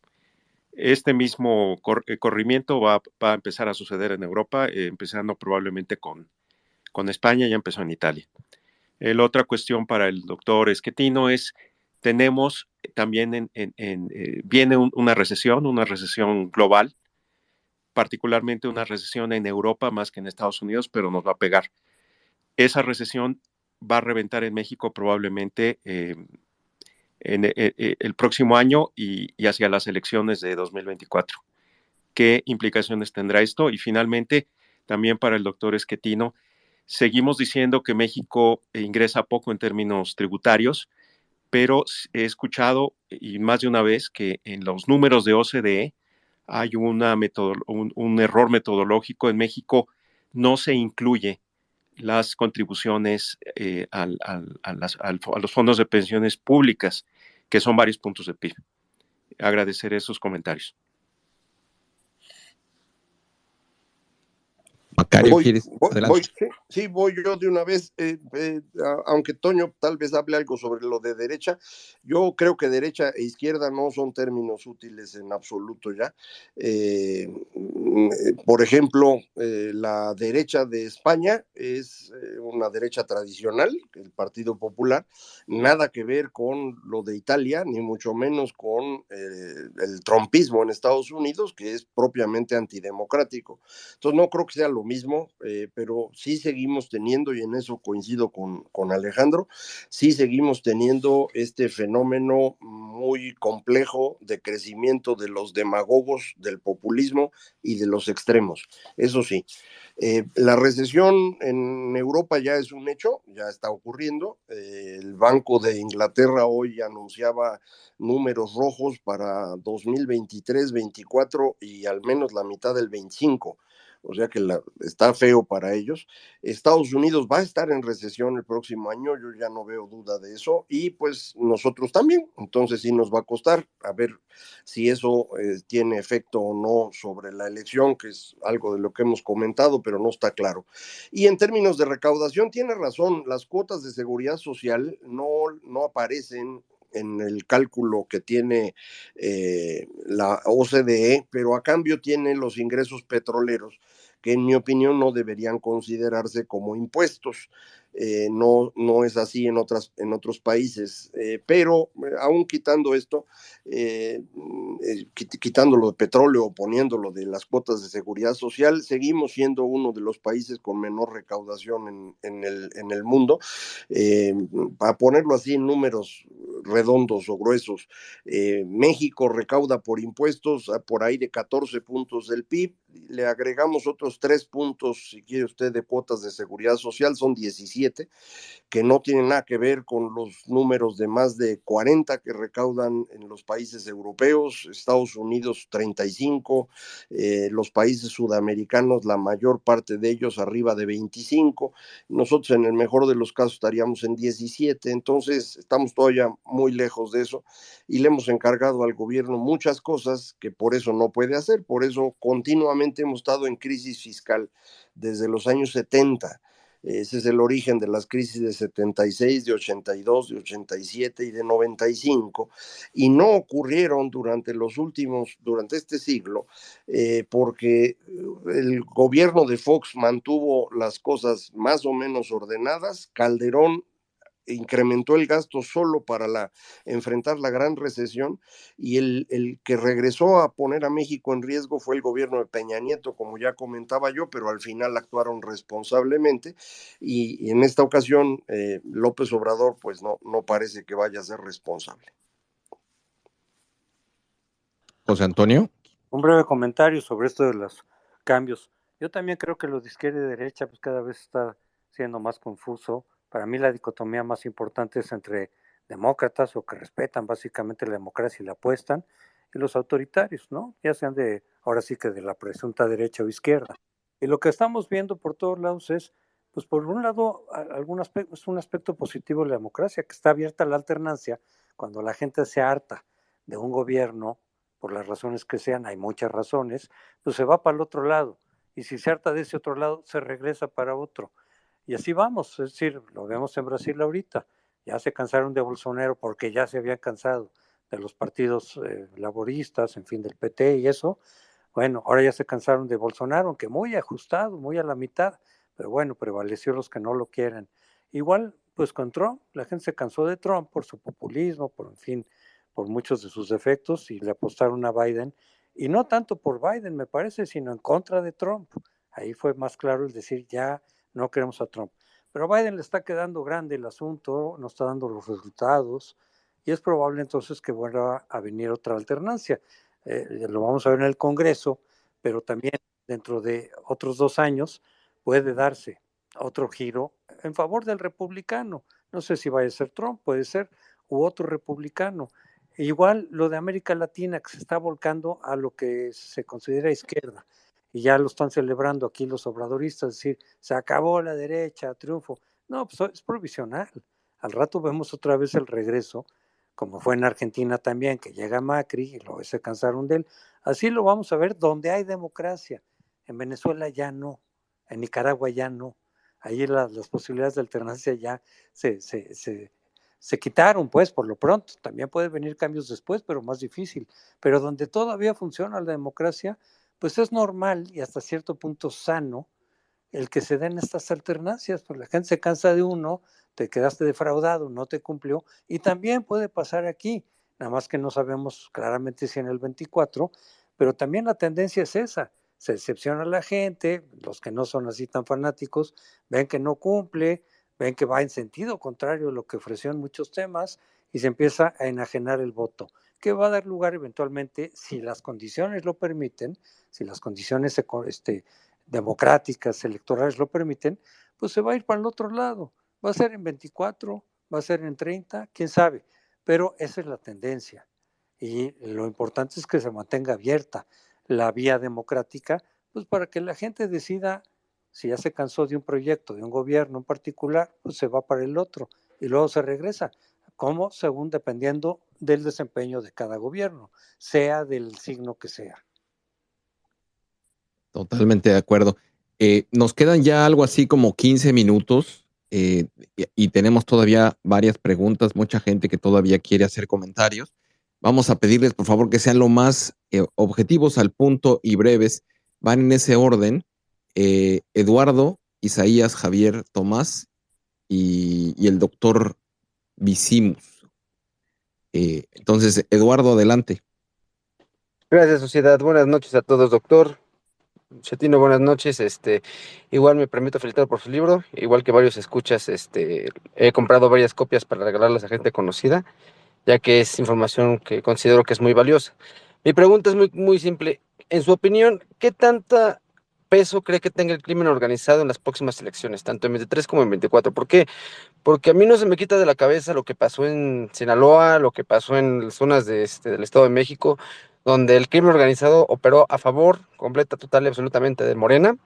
Este mismo corrimiento va a empezar a suceder en Europa, empezando probablemente con España, ya empezó en Italia. La otra cuestión para el doctor Schettino es, tenemos también viene una recesión global, particularmente una recesión en Europa más que en Estados Unidos, pero nos va a pegar. Esa recesión va a reventar en México probablemente el próximo año y hacia las elecciones de 2024. ¿Qué implicaciones tendrá esto? Y finalmente, también para el doctor Schettino, seguimos diciendo que México ingresa poco en términos tributarios, pero he escuchado y más de una vez que en los números de OCDE hay un error metodológico. En México no se incluye las contribuciones a los fondos de pensiones públicas, que son varios puntos de PIB. Agradecer esos comentarios. Macario, ¿quieres? Voy yo de una vez, aunque Toño tal vez hable algo sobre lo de derecha. Yo creo que derecha e izquierda no son términos útiles en absoluto ya. Por ejemplo, la derecha de España es una derecha tradicional, el Partido Popular, nada que ver con lo de Italia, ni mucho menos con el trumpismo en Estados Unidos, que es propiamente antidemocrático. Entonces no creo que sea lo mismo, pero sí seguimos teniendo, y en eso coincido con Alejandro, sí seguimos teniendo este fenómeno muy complejo de crecimiento de los demagogos, del populismo y de los extremos. Eso sí, la recesión en Europa ya es un hecho, ya está ocurriendo. El Banco de Inglaterra hoy anunciaba números rojos para 2023, 24 y al menos la mitad del 25. O sea que está feo para ellos. Estados Unidos va a estar en recesión el próximo año, yo ya no veo duda de eso, y pues nosotros también. Entonces sí nos va a costar, a ver si eso tiene efecto o no sobre la elección, que es algo de lo que hemos comentado, pero no está claro. Y en términos de recaudación, tiene razón, las cuotas de seguridad social no aparecen en el cálculo que tiene la OCDE, pero a cambio tiene los ingresos petroleros, que en mi opinión no deberían considerarse como impuestos. No es así en otros países, pero aún quitando esto, quitándolo de petróleo o poniéndolo de las cuotas de seguridad social, seguimos siendo uno de los países con menor recaudación en el mundo. Para ponerlo así en números redondos o gruesos, México recauda por impuestos por ahí de 14 puntos del PIB, le agregamos otros 3 puntos, si quiere usted, de cuotas de seguridad social, son 17, que no tienen nada que ver con los números de más de 40 que recaudan en los países europeos, Estados Unidos 35, los países sudamericanos, la mayor parte de ellos arriba de 25, nosotros en el mejor de los casos estaríamos en 17, entonces estamos todavía muy lejos de eso y le hemos encargado al gobierno muchas cosas que por eso no puede hacer, por eso continuamente hemos estado en crisis fiscal desde los años 70. Ese es el origen de las crisis de 76, de 82, de 87 y de 95, y no ocurrieron durante este siglo, porque el gobierno de Fox mantuvo las cosas más o menos ordenadas. Calderón incrementó el gasto solo para enfrentar la gran recesión, y el que regresó a poner a México en riesgo fue el gobierno de Peña Nieto, como ya comentaba yo, pero al final actuaron responsablemente, y en esta ocasión López Obrador pues no parece que vaya a ser responsable. José Antonio. Un breve comentario sobre esto de los cambios. Yo también creo que lo de izquierda y derecha pues cada vez está siendo más confuso. Para mí la dicotomía más importante es entre demócratas, o que respetan básicamente la democracia y la apuestan, y los autoritarios, ¿no? Ya sean ahora sí que de la presunta derecha o izquierda. Y lo que estamos viendo por todos lados es, pues por un lado, es un aspecto positivo de la democracia, que está abierta a la alternancia cuando la gente se harta de un gobierno, por las razones que sean, hay muchas razones, pues se va para el otro lado, y si se harta de ese otro lado, se regresa para otro. Y así vamos, es decir, lo vemos en Brasil ahorita, ya se cansaron de Bolsonaro porque ya se habían cansado de los partidos laboristas, en fin, del PT y eso. Bueno, ahora ya se cansaron de Bolsonaro, aunque muy ajustado, muy a la mitad, pero bueno, prevaleció los que no lo quieren. Igual, pues con Trump, la gente se cansó de Trump por su populismo, en fin, por muchos de sus defectos, y le apostaron a Biden, y no tanto por Biden, me parece, sino en contra de Trump. Ahí fue más claro el decir, ya no queremos a Trump. Pero a Biden le está quedando grande el asunto, no está dando los resultados, y es probable entonces que vuelva a venir otra alternancia. Lo vamos a ver en el Congreso, pero también dentro de otros 2 años puede darse otro giro en favor del republicano. No sé si vaya a ser Trump, puede ser, u otro republicano. Igual lo de América Latina, que se está volcando a lo que se considera izquierda, y ya lo están celebrando aquí los obradoristas, es decir, se acabó la derecha, triunfo. No, pues es provisional. Al rato vemos otra vez el regreso, como fue en Argentina también, que llega Macri y luego se cansaron de él. Así lo vamos a ver donde hay democracia. En Venezuela ya no, en Nicaragua ya no. Ahí las posibilidades de alternancia ya se quitaron, pues, por lo pronto. También pueden venir cambios después, pero más difícil. Pero donde todavía funciona la democracia, pues es normal y hasta cierto punto sano el que se den estas alternancias, porque la gente se cansa de uno, te quedaste defraudado, no te cumplió, y también puede pasar aquí, nada más que no sabemos claramente si en el 24, pero también la tendencia es esa, se decepciona a la gente, los que no son así tan fanáticos, ven que no cumple, ven que va en sentido contrario a lo que ofreció en muchos temas, y se empieza a enajenar el voto, que va a dar lugar eventualmente, si las condiciones lo permiten, si las condiciones democráticas, electorales lo permiten, pues se va a ir para el otro lado. Va a ser en 24, va a ser en 30, quién sabe, pero esa es la tendencia. Y lo importante es que se mantenga abierta la vía democrática, pues para que la gente decida, si ya se cansó de un proyecto, de un gobierno en particular, pues se va para el otro y luego se regresa, como según dependiendo del desempeño de cada gobierno, sea del signo que sea. Totalmente de acuerdo. Nos quedan ya algo así como 15 minutos y tenemos todavía varias preguntas, mucha gente que todavía quiere hacer comentarios. Vamos a pedirles, por favor, que sean lo más objetivos, al punto y breves. Van en ese orden. Eduardo, Isaías, Javier, Tomás y el doctor Visimus. Entonces, Eduardo, adelante. Gracias, sociedad. Buenas noches a todos, doctor. Chetino, buenas noches. Igual me permito felicitar por su libro, igual que varios escuchas, he comprado varias copias para regalarlas a gente conocida, ya que es información que considero que es muy valiosa. Mi pregunta es muy simple. En su opinión, ¿qué tanta peso cree que tenga el crimen organizado en las próximas elecciones, tanto en 23 como en 24? ¿Por qué? Porque a mí no se me quita de la cabeza lo que pasó en Sinaloa, lo que pasó en las zonas del Estado de México, donde el crimen organizado operó a favor, completa, total y absolutamente de Morena,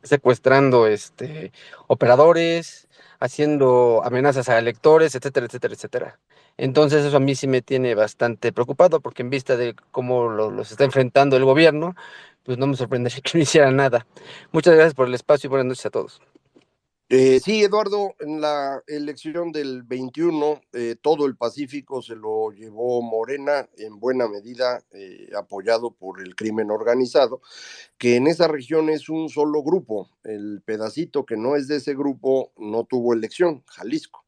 secuestrando operadores, haciendo amenazas a electores, etcétera, etcétera, etcétera. Entonces eso a mí sí me tiene bastante preocupado, porque en vista de cómo los está enfrentando el gobierno, pues no me sorprendería que no hiciera nada. Muchas gracias por el espacio y buenas noches a todos. Sí, Eduardo, en la elección del 21, todo el Pacífico se lo llevó Morena, en buena medida apoyado por el crimen organizado, que en esa región es un solo grupo. El pedacito que no es de ese grupo no tuvo elección, Jalisco.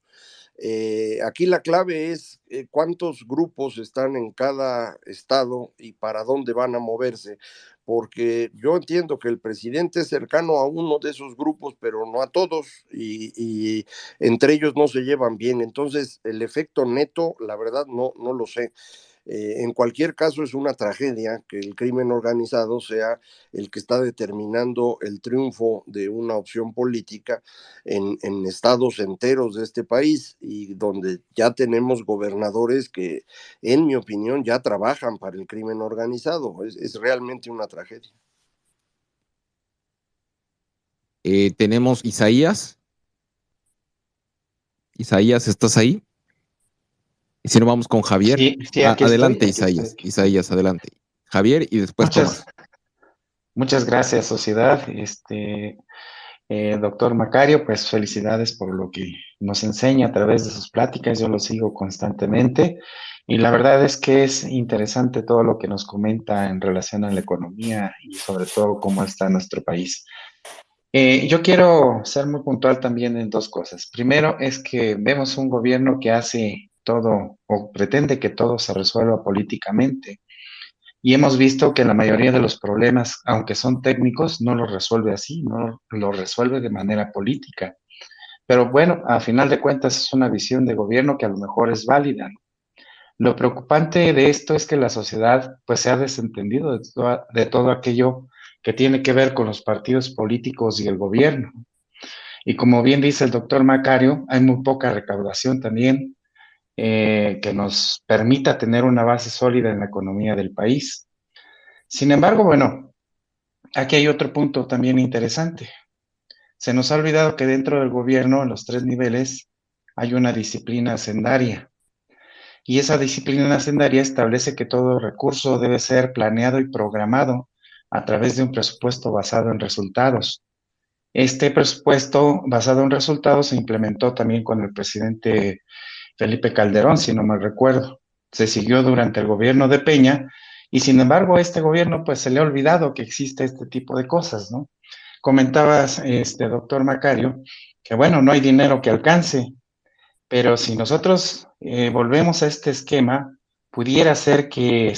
Aquí la clave es cuántos grupos están en cada estado y para dónde van a moverse, porque yo entiendo que el presidente es cercano a uno de esos grupos, pero no a todos, y entre ellos no se llevan bien. Entonces, el efecto neto, la verdad, no lo sé. En cualquier caso, es una tragedia que el crimen organizado sea el que está determinando el triunfo de una opción política en estados enteros de este país, y donde ya tenemos gobernadores que, en mi opinión, ya trabajan para el crimen organizado. Es realmente una tragedia. Tenemos Isaías. Isaías, ¿estás ahí? Y si no, vamos con Javier. Sí, aquí Adelante, estoy. Isaías. Isaías, adelante. Javier y después Tomás. Muchas gracias, sociedad. Doctor Macario, pues felicidades por lo que nos enseña a través de sus pláticas. Yo lo sigo constantemente y la verdad es que es interesante todo lo que nos comenta en relación a la economía y sobre todo cómo está nuestro país. Yo quiero ser muy puntual también en dos cosas. Primero es que vemos un gobierno que hace todo o pretende que todo se resuelva políticamente. Y hemos visto que la mayoría de los problemas, aunque son técnicos, no los resuelve así, no los resuelve de manera política. Pero bueno, a final de cuentas es una visión de gobierno que a lo mejor es válida. Lo preocupante de esto es que la sociedad pues se ha desentendido de todo aquello que tiene que ver con los partidos políticos y el gobierno. Y como bien dice el doctor Macario, hay muy poca recaudación también que nos permita tener una base sólida en la economía del país. Sin embargo, bueno, aquí hay otro punto también interesante. Se nos ha olvidado que dentro del gobierno, en los 3 niveles, hay una disciplina hacendaria. Y esa disciplina hacendaria establece que todo recurso debe ser planeado y programado a través de un presupuesto basado en resultados. Este presupuesto basado en resultados se implementó también con el presidente Felipe Calderón, si no me recuerdo. Se siguió durante el gobierno de Peña y sin embargo a este gobierno pues se le ha olvidado que existe este tipo de cosas, ¿no? Comentabas, doctor Macario, que bueno, no hay dinero que alcance, pero si nosotros volvemos a este esquema, pudiera ser que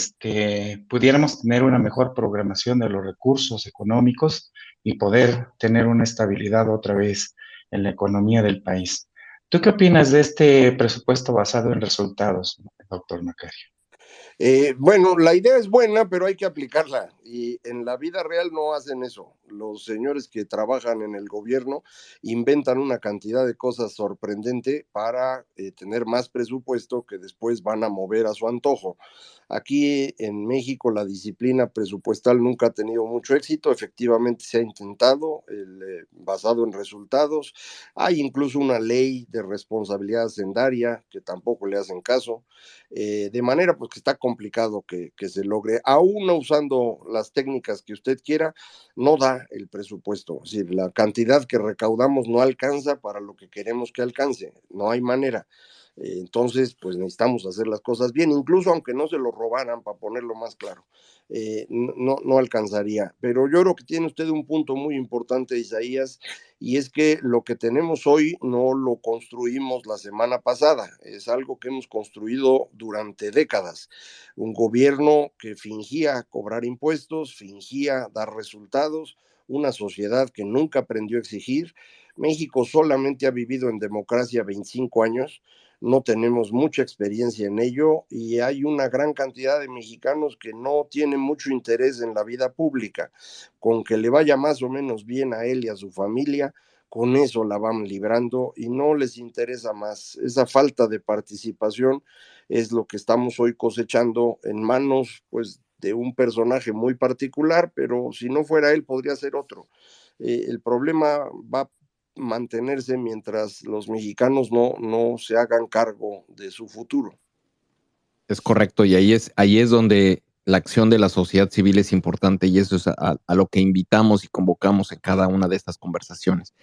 pudiéramos tener una mejor programación de los recursos económicos y poder tener una estabilidad otra vez en la economía del país. ¿Tú qué opinas de este presupuesto basado en resultados, doctor Macario? Bueno, la idea es buena, pero hay que aplicarla, y en la vida real no hacen eso. Los señores que trabajan en el gobierno inventan una cantidad de cosas sorprendente para tener más presupuesto que después van a mover a su antojo. Aquí en México la disciplina presupuestal nunca ha tenido mucho éxito. Efectivamente se ha intentado basado en resultados. Hay incluso una ley de responsabilidad hacendaria que tampoco le hacen caso, de manera pues que está complicado que se logre, aún no usando las técnicas que usted quiera, no da el presupuesto. Es decir, la cantidad que recaudamos no alcanza para lo que queremos que alcance, no hay manera. Entonces, pues necesitamos hacer las cosas bien, incluso aunque no se lo robaran, para ponerlo más claro. No alcanzaría. Pero yo creo que tiene usted un punto muy importante, Isaías, y es que lo que tenemos hoy no lo construimos la semana pasada, es algo que hemos construido durante décadas. Un gobierno que fingía cobrar impuestos, fingía dar resultados, una sociedad que nunca aprendió a exigir. México solamente ha vivido en democracia 25 años, no tenemos mucha experiencia en ello y hay una gran cantidad de mexicanos que no tienen mucho interés en la vida pública. Con que le vaya más o menos bien a él y a su familia, con eso la van librando y no les interesa más. Esa falta de participación es lo que estamos hoy cosechando en manos, pues, de un personaje muy particular, pero si no fuera él podría ser otro. El problema va a mantenerse mientras los mexicanos no se hagan cargo de su futuro. Es correcto, y ahí es donde la acción de la sociedad civil es importante, y eso es a lo que invitamos y convocamos en cada una de estas conversaciones.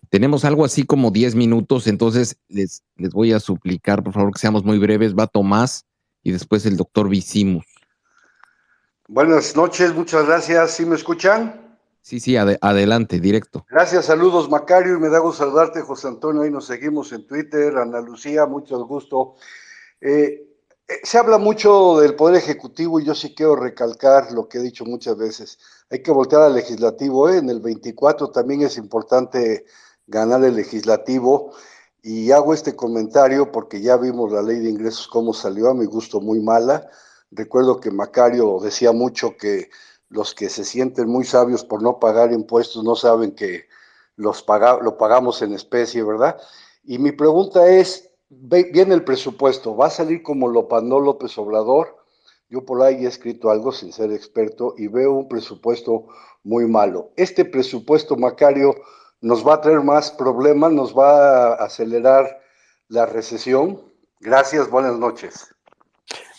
Tenemos algo así como 10 minutos, entonces les voy a suplicar, por favor, que seamos muy breves. Va Tomás y después el doctor Visimus. Buenas noches, muchas gracias. ¿Sí me escuchan? Sí, adelante, directo. Gracias, saludos Macario, y me da gusto saludarte, José Antonio. Ahí nos seguimos en Twitter. Ana Lucía, mucho gusto. Se habla mucho del Poder Ejecutivo y yo sí quiero recalcar lo que he dicho muchas veces. Hay que voltear al Legislativo, En el 24 también es importante ganar el Legislativo, y hago este comentario porque ya vimos la ley de ingresos cómo salió, a mi gusto muy mala. Recuerdo que Macario decía mucho que los que se sienten muy sabios por no pagar impuestos no saben que lo pagamos en especie, ¿verdad? Y mi pregunta es, viene el presupuesto, ¿va a salir como lo mandó López Obrador? Yo por ahí he escrito algo sin ser experto y veo un presupuesto muy malo. Este presupuesto, Macario, nos va a traer más problemas, nos va a acelerar la recesión. Gracias, buenas noches.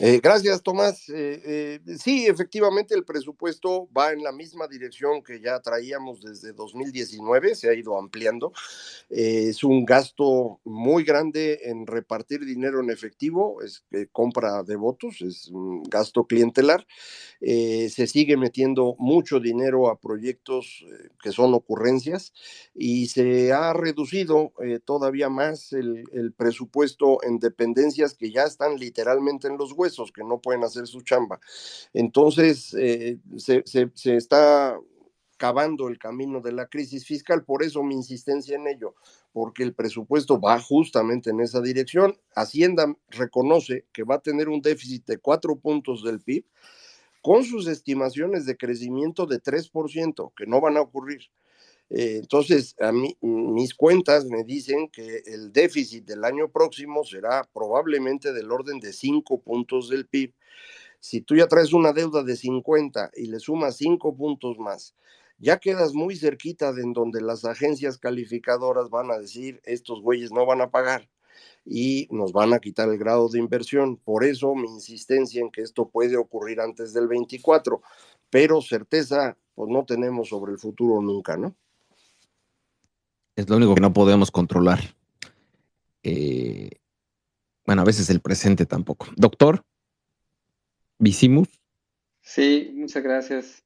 Gracias, Tomás. Sí, efectivamente, el presupuesto va en la misma dirección que ya traíamos desde 2019, se ha ido ampliando. Es un gasto muy grande en repartir dinero en efectivo, es compra de votos, es un gasto clientelar. Se sigue metiendo mucho dinero a proyectos que son ocurrencias, y se ha reducido todavía más el presupuesto en dependencias que ya están literalmente en los huesos, que no pueden hacer su chamba. Entonces, se está cavando el camino de la crisis fiscal, por eso mi insistencia en ello, porque el presupuesto va justamente en esa dirección. Hacienda reconoce que va a tener un déficit de 4 puntos del PIB, con sus estimaciones de crecimiento de 3%, que no van a ocurrir. Entonces, a mí, mis cuentas me dicen que el déficit del año próximo será probablemente del orden de 5 puntos del PIB. Si tú ya traes una deuda de 50 y le sumas 5 puntos más, ya quedas muy cerquita de en donde las agencias calificadoras van a decir, estos güeyes no van a pagar y nos van a quitar el grado de inversión. Por eso mi insistencia en que esto puede ocurrir antes del 24, pero certeza pues no tenemos sobre el futuro nunca, ¿no? Es lo único que no podemos controlar. Bueno, a veces el presente tampoco. Doctor, Visimus. Sí, muchas gracias.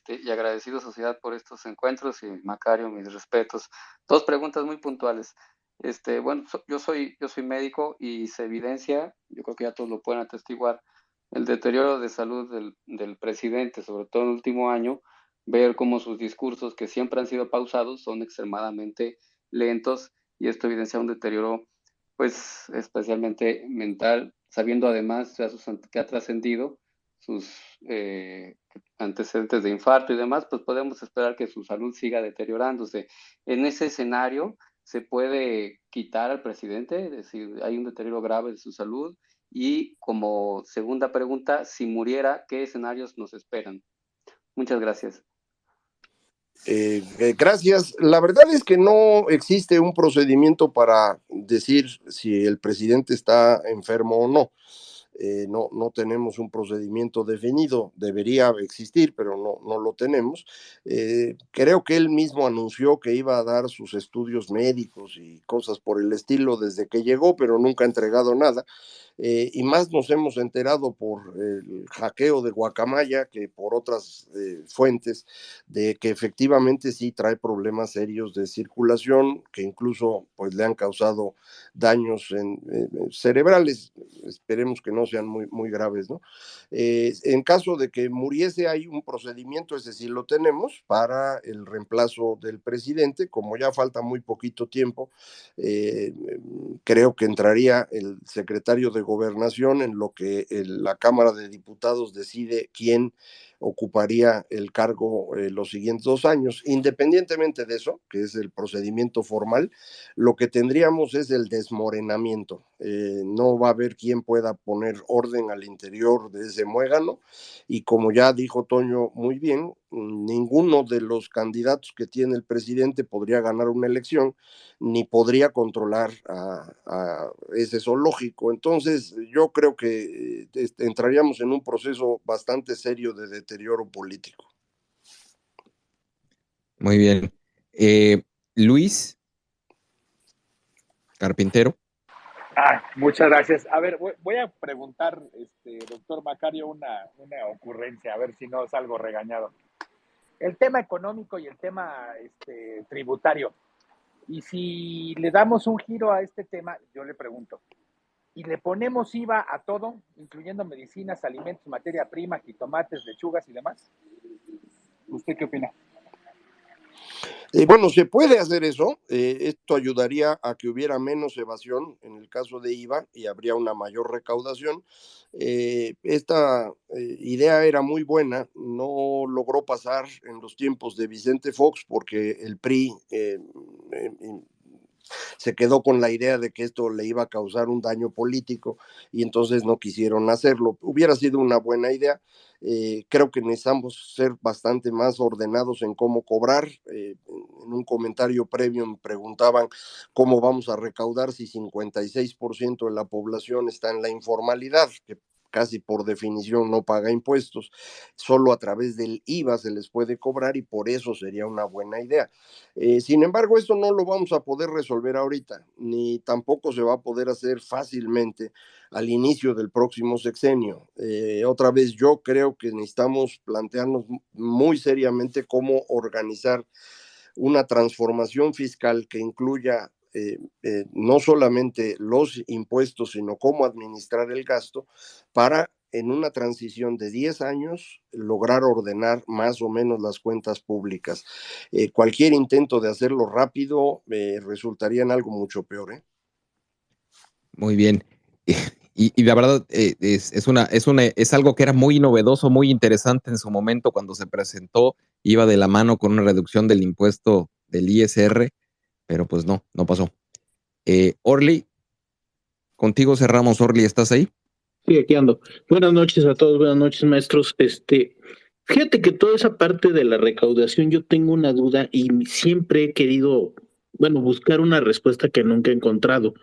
Y agradecido, sociedad, por estos encuentros, y Macario, mis respetos. Dos preguntas muy puntuales. Bueno, yo soy médico y se evidencia, yo creo que ya todos lo pueden atestiguar, el deterioro de salud del presidente, sobre todo en el último año, ver cómo sus discursos, que siempre han sido pausados, son extremadamente lentos, y esto evidencia un deterioro, pues, especialmente mental, sabiendo además que ha trascendido sus antecedentes de infarto y demás, pues podemos esperar que su salud siga deteriorándose. En ese escenario, ¿se puede quitar al presidente? Es decir, hay un deterioro grave de su salud. Y como segunda pregunta, si muriera, ¿qué escenarios nos esperan? Muchas gracias. Gracias. La verdad es que no existe un procedimiento para decir si el presidente está enfermo o no. no tenemos un procedimiento definido, debería existir, pero no lo tenemos. Creo que él mismo anunció que iba a dar sus estudios médicos y cosas por el estilo desde que llegó, pero nunca ha entregado nada. Y más nos hemos enterado por el hackeo de Guacamaya que por otras fuentes de que efectivamente sí trae problemas serios de circulación que incluso pues le han causado daños cerebrales. Esperemos que no sean muy graves, ¿no? En caso de que muriese hay un procedimiento, ese sí lo tenemos, para el reemplazo del presidente. Como ya falta muy poquito tiempo, creo que entraría el secretario de Gobernación en lo que la Cámara de Diputados decide quién ocuparía el cargo los siguientes 2 años. Independientemente de eso, que es el procedimiento formal, lo que tendríamos es el desmorenamiento. No va a haber quien pueda poner orden al interior de ese muégano, y como ya dijo Toño muy bien, ninguno de los candidatos que tiene el presidente podría ganar una elección, ni podría controlar a ese zoológico. Entonces, yo creo que entraríamos en un proceso bastante serio de deterioro político. Muy bien. Luis Carpintero. Muchas gracias. A ver, voy a preguntar, doctor Macario, una ocurrencia, a ver si no salgo regañado. El tema económico y el tema tributario. Y si le damos un giro a este tema, yo le pregunto, ¿y le ponemos IVA a todo, incluyendo medicinas, alimentos, materia prima, jitomates, lechugas y demás? ¿Usted qué opina? Bueno, se puede hacer eso. Esto ayudaría a que hubiera menos evasión en el caso de IVA y habría una mayor recaudación. Esta idea era muy buena, no logró pasar en los tiempos de Vicente Fox porque el PRI se quedó con la idea de que esto le iba a causar un daño político y entonces no quisieron hacerlo. Hubiera sido una buena idea. Creo que necesitamos ser bastante más ordenados en cómo cobrar. En un comentario previo me preguntaban cómo vamos a recaudar si 56% de la población está en la informalidad, que casi por definición no paga impuestos. Solo a través del IVA se les puede cobrar y por eso sería una buena idea. Sin embargo, esto no lo vamos a poder resolver ahorita, ni tampoco se va a poder hacer fácilmente al inicio del próximo sexenio. Otra vez, yo creo que necesitamos plantearnos muy seriamente cómo organizar una transformación fiscal que incluya no solamente los impuestos, sino cómo administrar el gasto para en una transición de 10 años lograr ordenar más o menos las cuentas públicas. Cualquier intento de hacerlo rápido resultaría en algo mucho peor. Muy bien. Y la verdad es algo que era muy novedoso, muy interesante en su momento cuando se presentó, iba de la mano con una reducción del impuesto del ISR, pero pues no pasó. Orly, contigo cerramos. Orly, ¿estás ahí? Sí, aquí ando. Buenas noches a todos, buenas noches, maestros. Fíjate que toda esa parte de la recaudación yo tengo una duda y siempre he querido, buscar una respuesta que nunca he encontrado.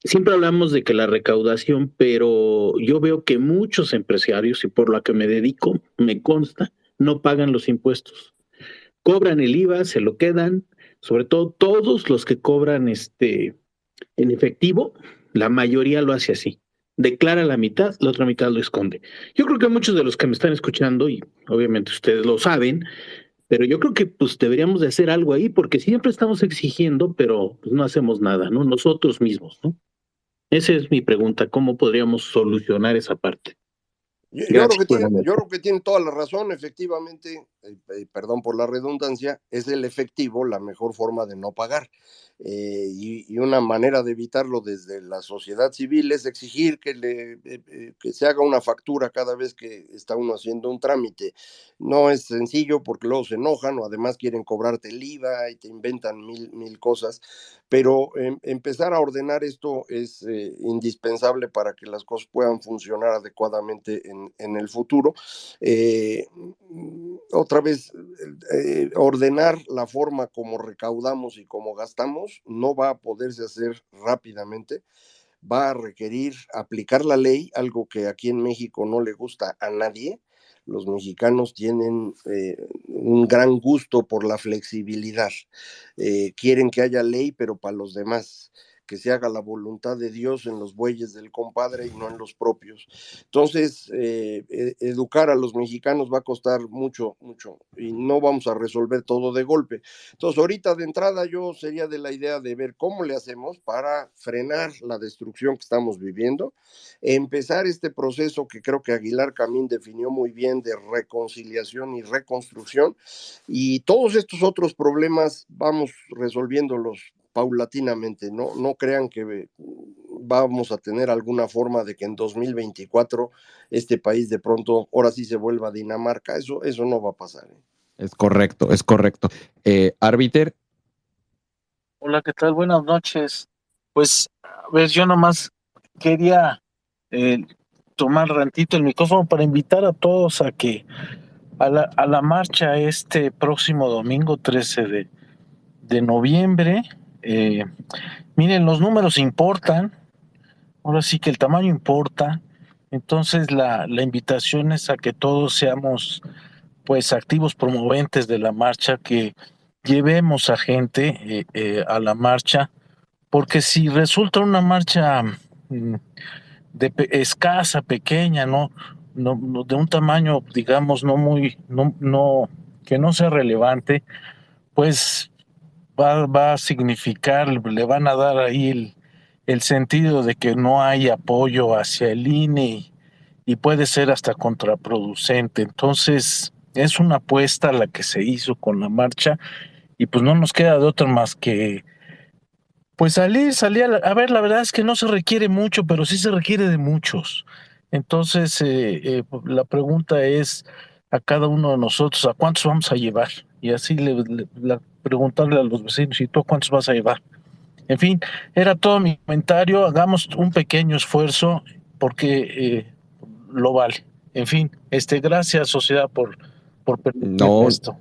Siempre hablamos de que la recaudación, pero yo veo que muchos empresarios, y por lo que me dedico, me consta, no pagan los impuestos. Cobran el IVA, se lo quedan, sobre todo todos los que cobran en efectivo, la mayoría lo hace así. Declara la mitad, la otra mitad lo esconde. Yo creo que muchos de los que me están escuchando, y obviamente ustedes lo saben, pero yo creo que pues deberíamos de hacer algo ahí, porque siempre estamos exigiendo, pero pues no hacemos nada, ¿no? Nosotros mismos, ¿no? Esa es mi pregunta, ¿cómo podríamos solucionar esa parte? Yo creo que tiene toda la razón, efectivamente, perdón por la redundancia, es el efectivo la mejor forma de no pagar. Y una manera de evitarlo desde la sociedad civil es exigir que se haga una factura cada vez que está uno haciendo un trámite. No es sencillo porque luego se enojan o además quieren cobrarte el IVA y te inventan mil cosas, pero empezar a ordenar esto es indispensable para que las cosas puedan funcionar adecuadamente en el futuro. Otra vez, ordenar la forma como recaudamos y como gastamos no va a poderse hacer rápidamente. va a requerir aplicar la ley, algo que aquí en México no le gusta a nadie. Los mexicanos tienen un gran gusto por la flexibilidad. Quieren que haya ley, pero para los demás, que se haga la voluntad de Dios en los bueyes del compadre y no en los propios. Entonces, educar a los mexicanos va a costar mucho, mucho, y no vamos a resolver todo de golpe. Entonces, ahorita de entrada yo sería de la idea de ver cómo le hacemos para frenar la destrucción que estamos viviendo, empezar este proceso que creo que Aguilar Camín definió muy bien de reconciliación y reconstrucción, y todos estos otros problemas vamos resolviéndolos paulatinamente. No crean que vamos a tener alguna forma de que en 2024 este país de pronto ahora sí se vuelva Dinamarca. Eso no va a pasar. Es correcto, es correcto. Árbiter. Hola, ¿qué tal? Buenas noches. Pues, a ver, yo nomás quería tomar rantito el micrófono para invitar a todos a que a la marcha este próximo domingo 13 de noviembre. Miren, los números importan, ahora sí que el tamaño importa, entonces la invitación es a que todos seamos pues activos promoventes de la marcha, que llevemos a gente a la marcha, porque si resulta una marcha escasa, pequeña, no de un tamaño, digamos, que no sea relevante, pues va a significar, le van a dar ahí el sentido de que no hay apoyo hacia el INE y puede ser hasta contraproducente. Entonces, es una apuesta la que se hizo con la marcha y pues no nos queda de otra más que pues salir a ver, la verdad es que no se requiere mucho, pero sí se requiere de muchos. Entonces, la pregunta es a cada uno de nosotros, ¿a cuántos vamos a llevar? Y así preguntarle a los vecinos, ¿y tú cuántos vas a llevar? En fin, era todo mi comentario. Hagamos un pequeño esfuerzo porque lo vale. En fin, gracias, sociedad, por permitirme esto.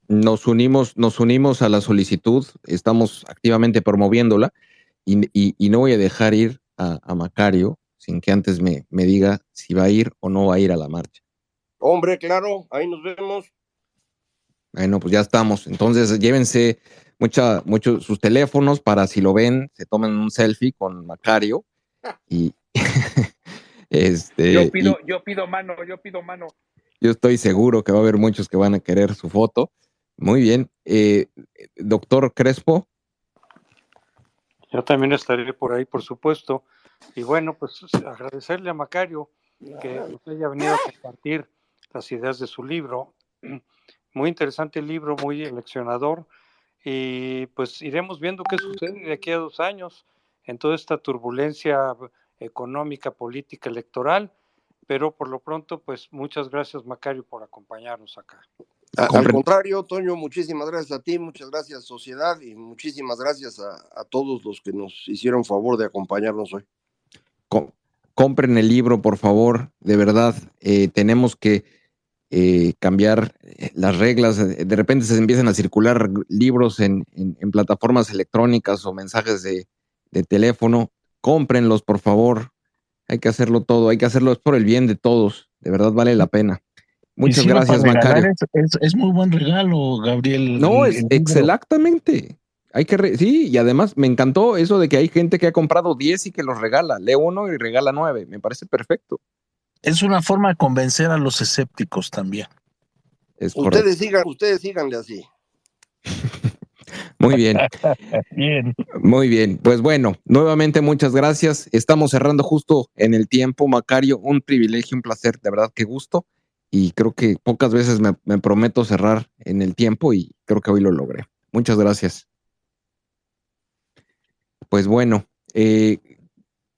Nos unimos a la solicitud, estamos activamente promoviéndola y no voy a dejar ir a Macario sin que antes me diga si va a ir o no va a ir a la marcha. Hombre, claro, ahí nos vemos. Bueno, pues ya estamos. Entonces, llévense mucho sus teléfonos para, si lo ven, se tomen un selfie con Macario y Yo pido mano. Yo estoy seguro que va a haber muchos que van a querer su foto. Muy bien. Doctor Crespo. Yo también estaré por ahí, por supuesto. Y bueno, pues agradecerle a Macario que nos haya venido a compartir las ideas de su libro. Muy interesante el libro, muy leccionador. Y pues iremos viendo qué sucede de aquí a 2 años en toda esta turbulencia económica, política, electoral. Pero por lo pronto, pues muchas gracias, Macario, por acompañarnos acá. Al contrario, Toño, muchísimas gracias a ti, muchas gracias, sociedad, y muchísimas gracias a todos los que nos hicieron favor de acompañarnos hoy. Compren el libro, por favor, de verdad. Tenemos que cambiar las reglas. De repente se empiezan a circular libros en plataformas electrónicas o mensajes de teléfono. Cómprenlos, por favor. Hay que hacerlo todo, hay que hacerlo por el bien de todos. De verdad vale la pena. Muchas gracias, Macario. Es muy buen regalo, Gabriel. No, exactamente. Sí, y además me encantó eso de que hay gente que ha comprado 10 y que los regala. Lee uno y regala 9. Me parece perfecto. Es una forma de convencer a los escépticos también. Ustedes síganle así. Muy bien. Bien. Muy bien. Pues bueno, nuevamente muchas gracias. Estamos cerrando justo en el tiempo, Macario. Un privilegio, un placer, de verdad, qué gusto. Y creo que pocas veces me prometo cerrar en el tiempo y creo que hoy lo logré. Muchas gracias. Pues bueno,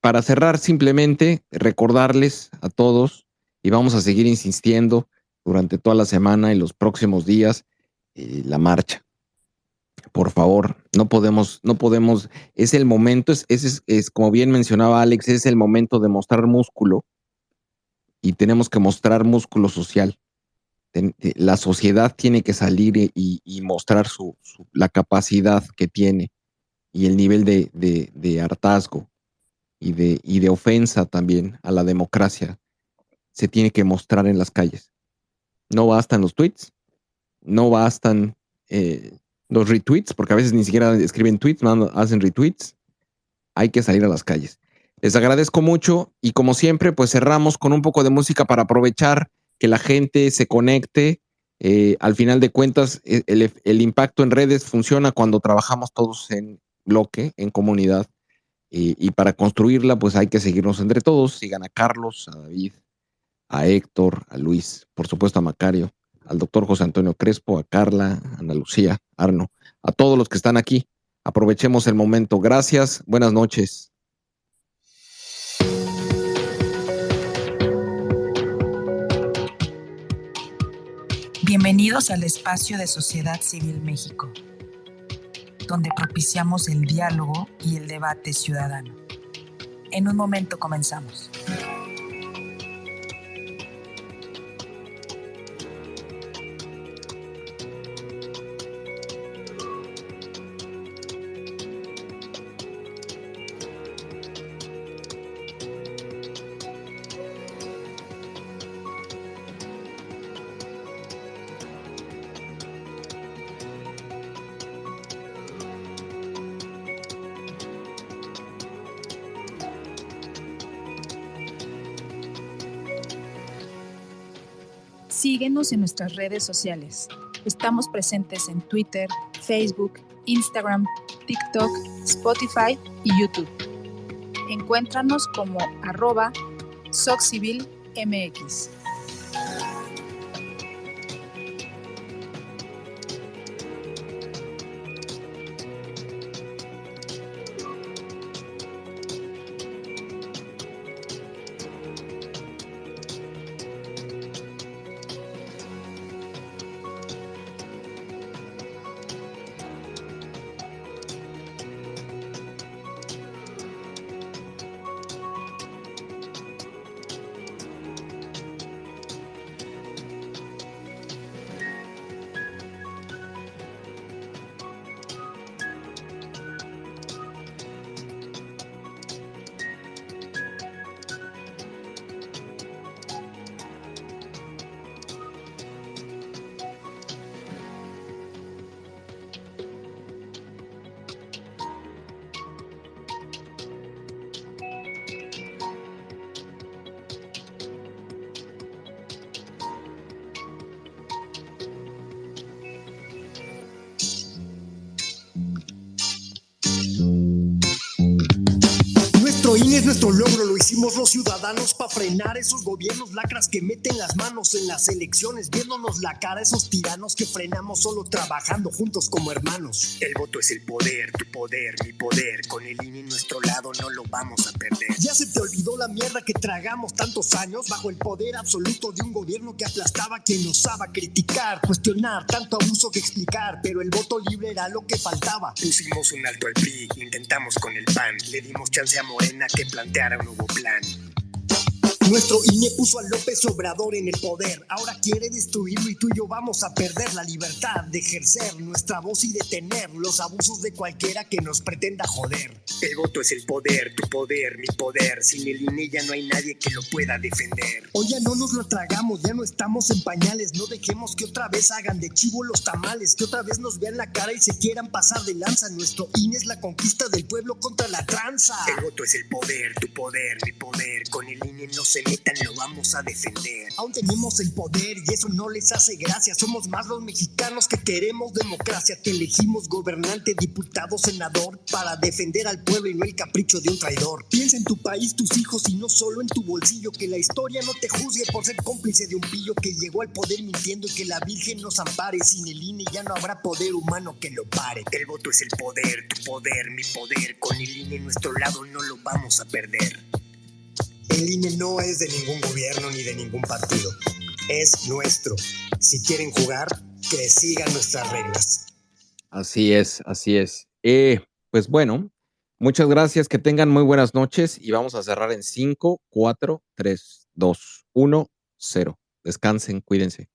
para cerrar simplemente recordarles a todos, y vamos a seguir insistiendo durante toda la semana y los próximos días, la marcha. Por favor, no podemos, es el momento, es como bien mencionaba Alex, es el momento de mostrar músculo y tenemos que mostrar músculo social. La sociedad tiene que salir y mostrar la capacidad que tiene y el nivel de hartazgo. y de ofensa también a la democracia se tiene que mostrar en las calles. No bastan los tweets, no bastan los retweets, porque a veces ni siquiera escriben tweets, no hacen retweets. Hay que salir a las calles. Les agradezco mucho y como siempre, pues cerramos con un poco de música para aprovechar que la gente se conecte. Al final de cuentas, el impacto en redes funciona cuando trabajamos todos en bloque, en comunidad. Y para construirla, pues hay que seguirnos entre todos. Sigan a Carlos, a David, a Héctor, a Luis, por supuesto a Macario, al doctor José Antonio Crespo, a Carla, a Ana Lucía, Arno, a todos los que están aquí. Aprovechemos el momento. Gracias. Buenas noches. Bienvenidos al espacio de Sociedad Civil México, donde propiciamos el diálogo y el debate ciudadano. En un momento comenzamos. Síguenos en nuestras redes sociales. Estamos presentes en Twitter, Facebook, Instagram, TikTok, Spotify y YouTube. Encuéntranos como @SocCivilMX. Nuestro INE es nuestro logro, lo hicimos los ciudadanos para frenar esos gobiernos lacras que meten las manos en las elecciones, viéndonos la cara, esos tiranos que frenamos solo trabajando juntos como hermanos. El voto es el poder, tu poder, mi poder, con el INE en nuestro lado no lo vamos a perder. Ya se te olvidó la mierda que tragamos tantos años bajo el poder absoluto de un gobierno que aplastaba a quien osaba criticar, cuestionar, tanto abuso que explicar, pero el voto libre era lo que faltaba. Pusimos un alto al PRI, intentamos con el PAN, le dimos chance a Morena que planteara un nuevo plan. Nuestro INE puso a López Obrador en el poder, ahora quiere destruirlo y tú y yo vamos a perder la libertad de ejercer nuestra voz y detener los abusos de cualquiera que nos pretenda joder. El voto es el poder, tu poder, mi poder, sin el INE ya no hay nadie que lo pueda defender. Hoy ya no nos lo tragamos, ya no estamos en pañales, no dejemos que otra vez hagan de chivo los tamales, que otra vez nos vean la cara y se quieran pasar de lanza. Nuestro INE es la conquista del pueblo contra la tranza. El voto es el poder, tu poder, mi poder, con el INE no se metan, lo vamos a defender. Aún tenemos el poder y eso no les hace gracia. Somos más los mexicanos que queremos democracia. Te elegimos gobernante, diputado, senador, para defender al pueblo y no el capricho de un traidor. Piensa en tu país, tus hijos y no solo en tu bolsillo. Que la historia no te juzgue por ser cómplice de un pillo que llegó al poder mintiendo, y que la Virgen nos ampare. Sin el INE ya no habrá poder humano que lo pare. El voto es el poder, tu poder, mi poder, con el INE en nuestro lado no lo vamos a perder. El INE no es de ningún gobierno ni de ningún partido. Es nuestro. Si quieren jugar, que sigan nuestras reglas. Así es, así es. Pues bueno, muchas gracias, que tengan muy buenas noches y vamos a cerrar en 5, 4, 3, 2, 1, 0. Descansen, cuídense.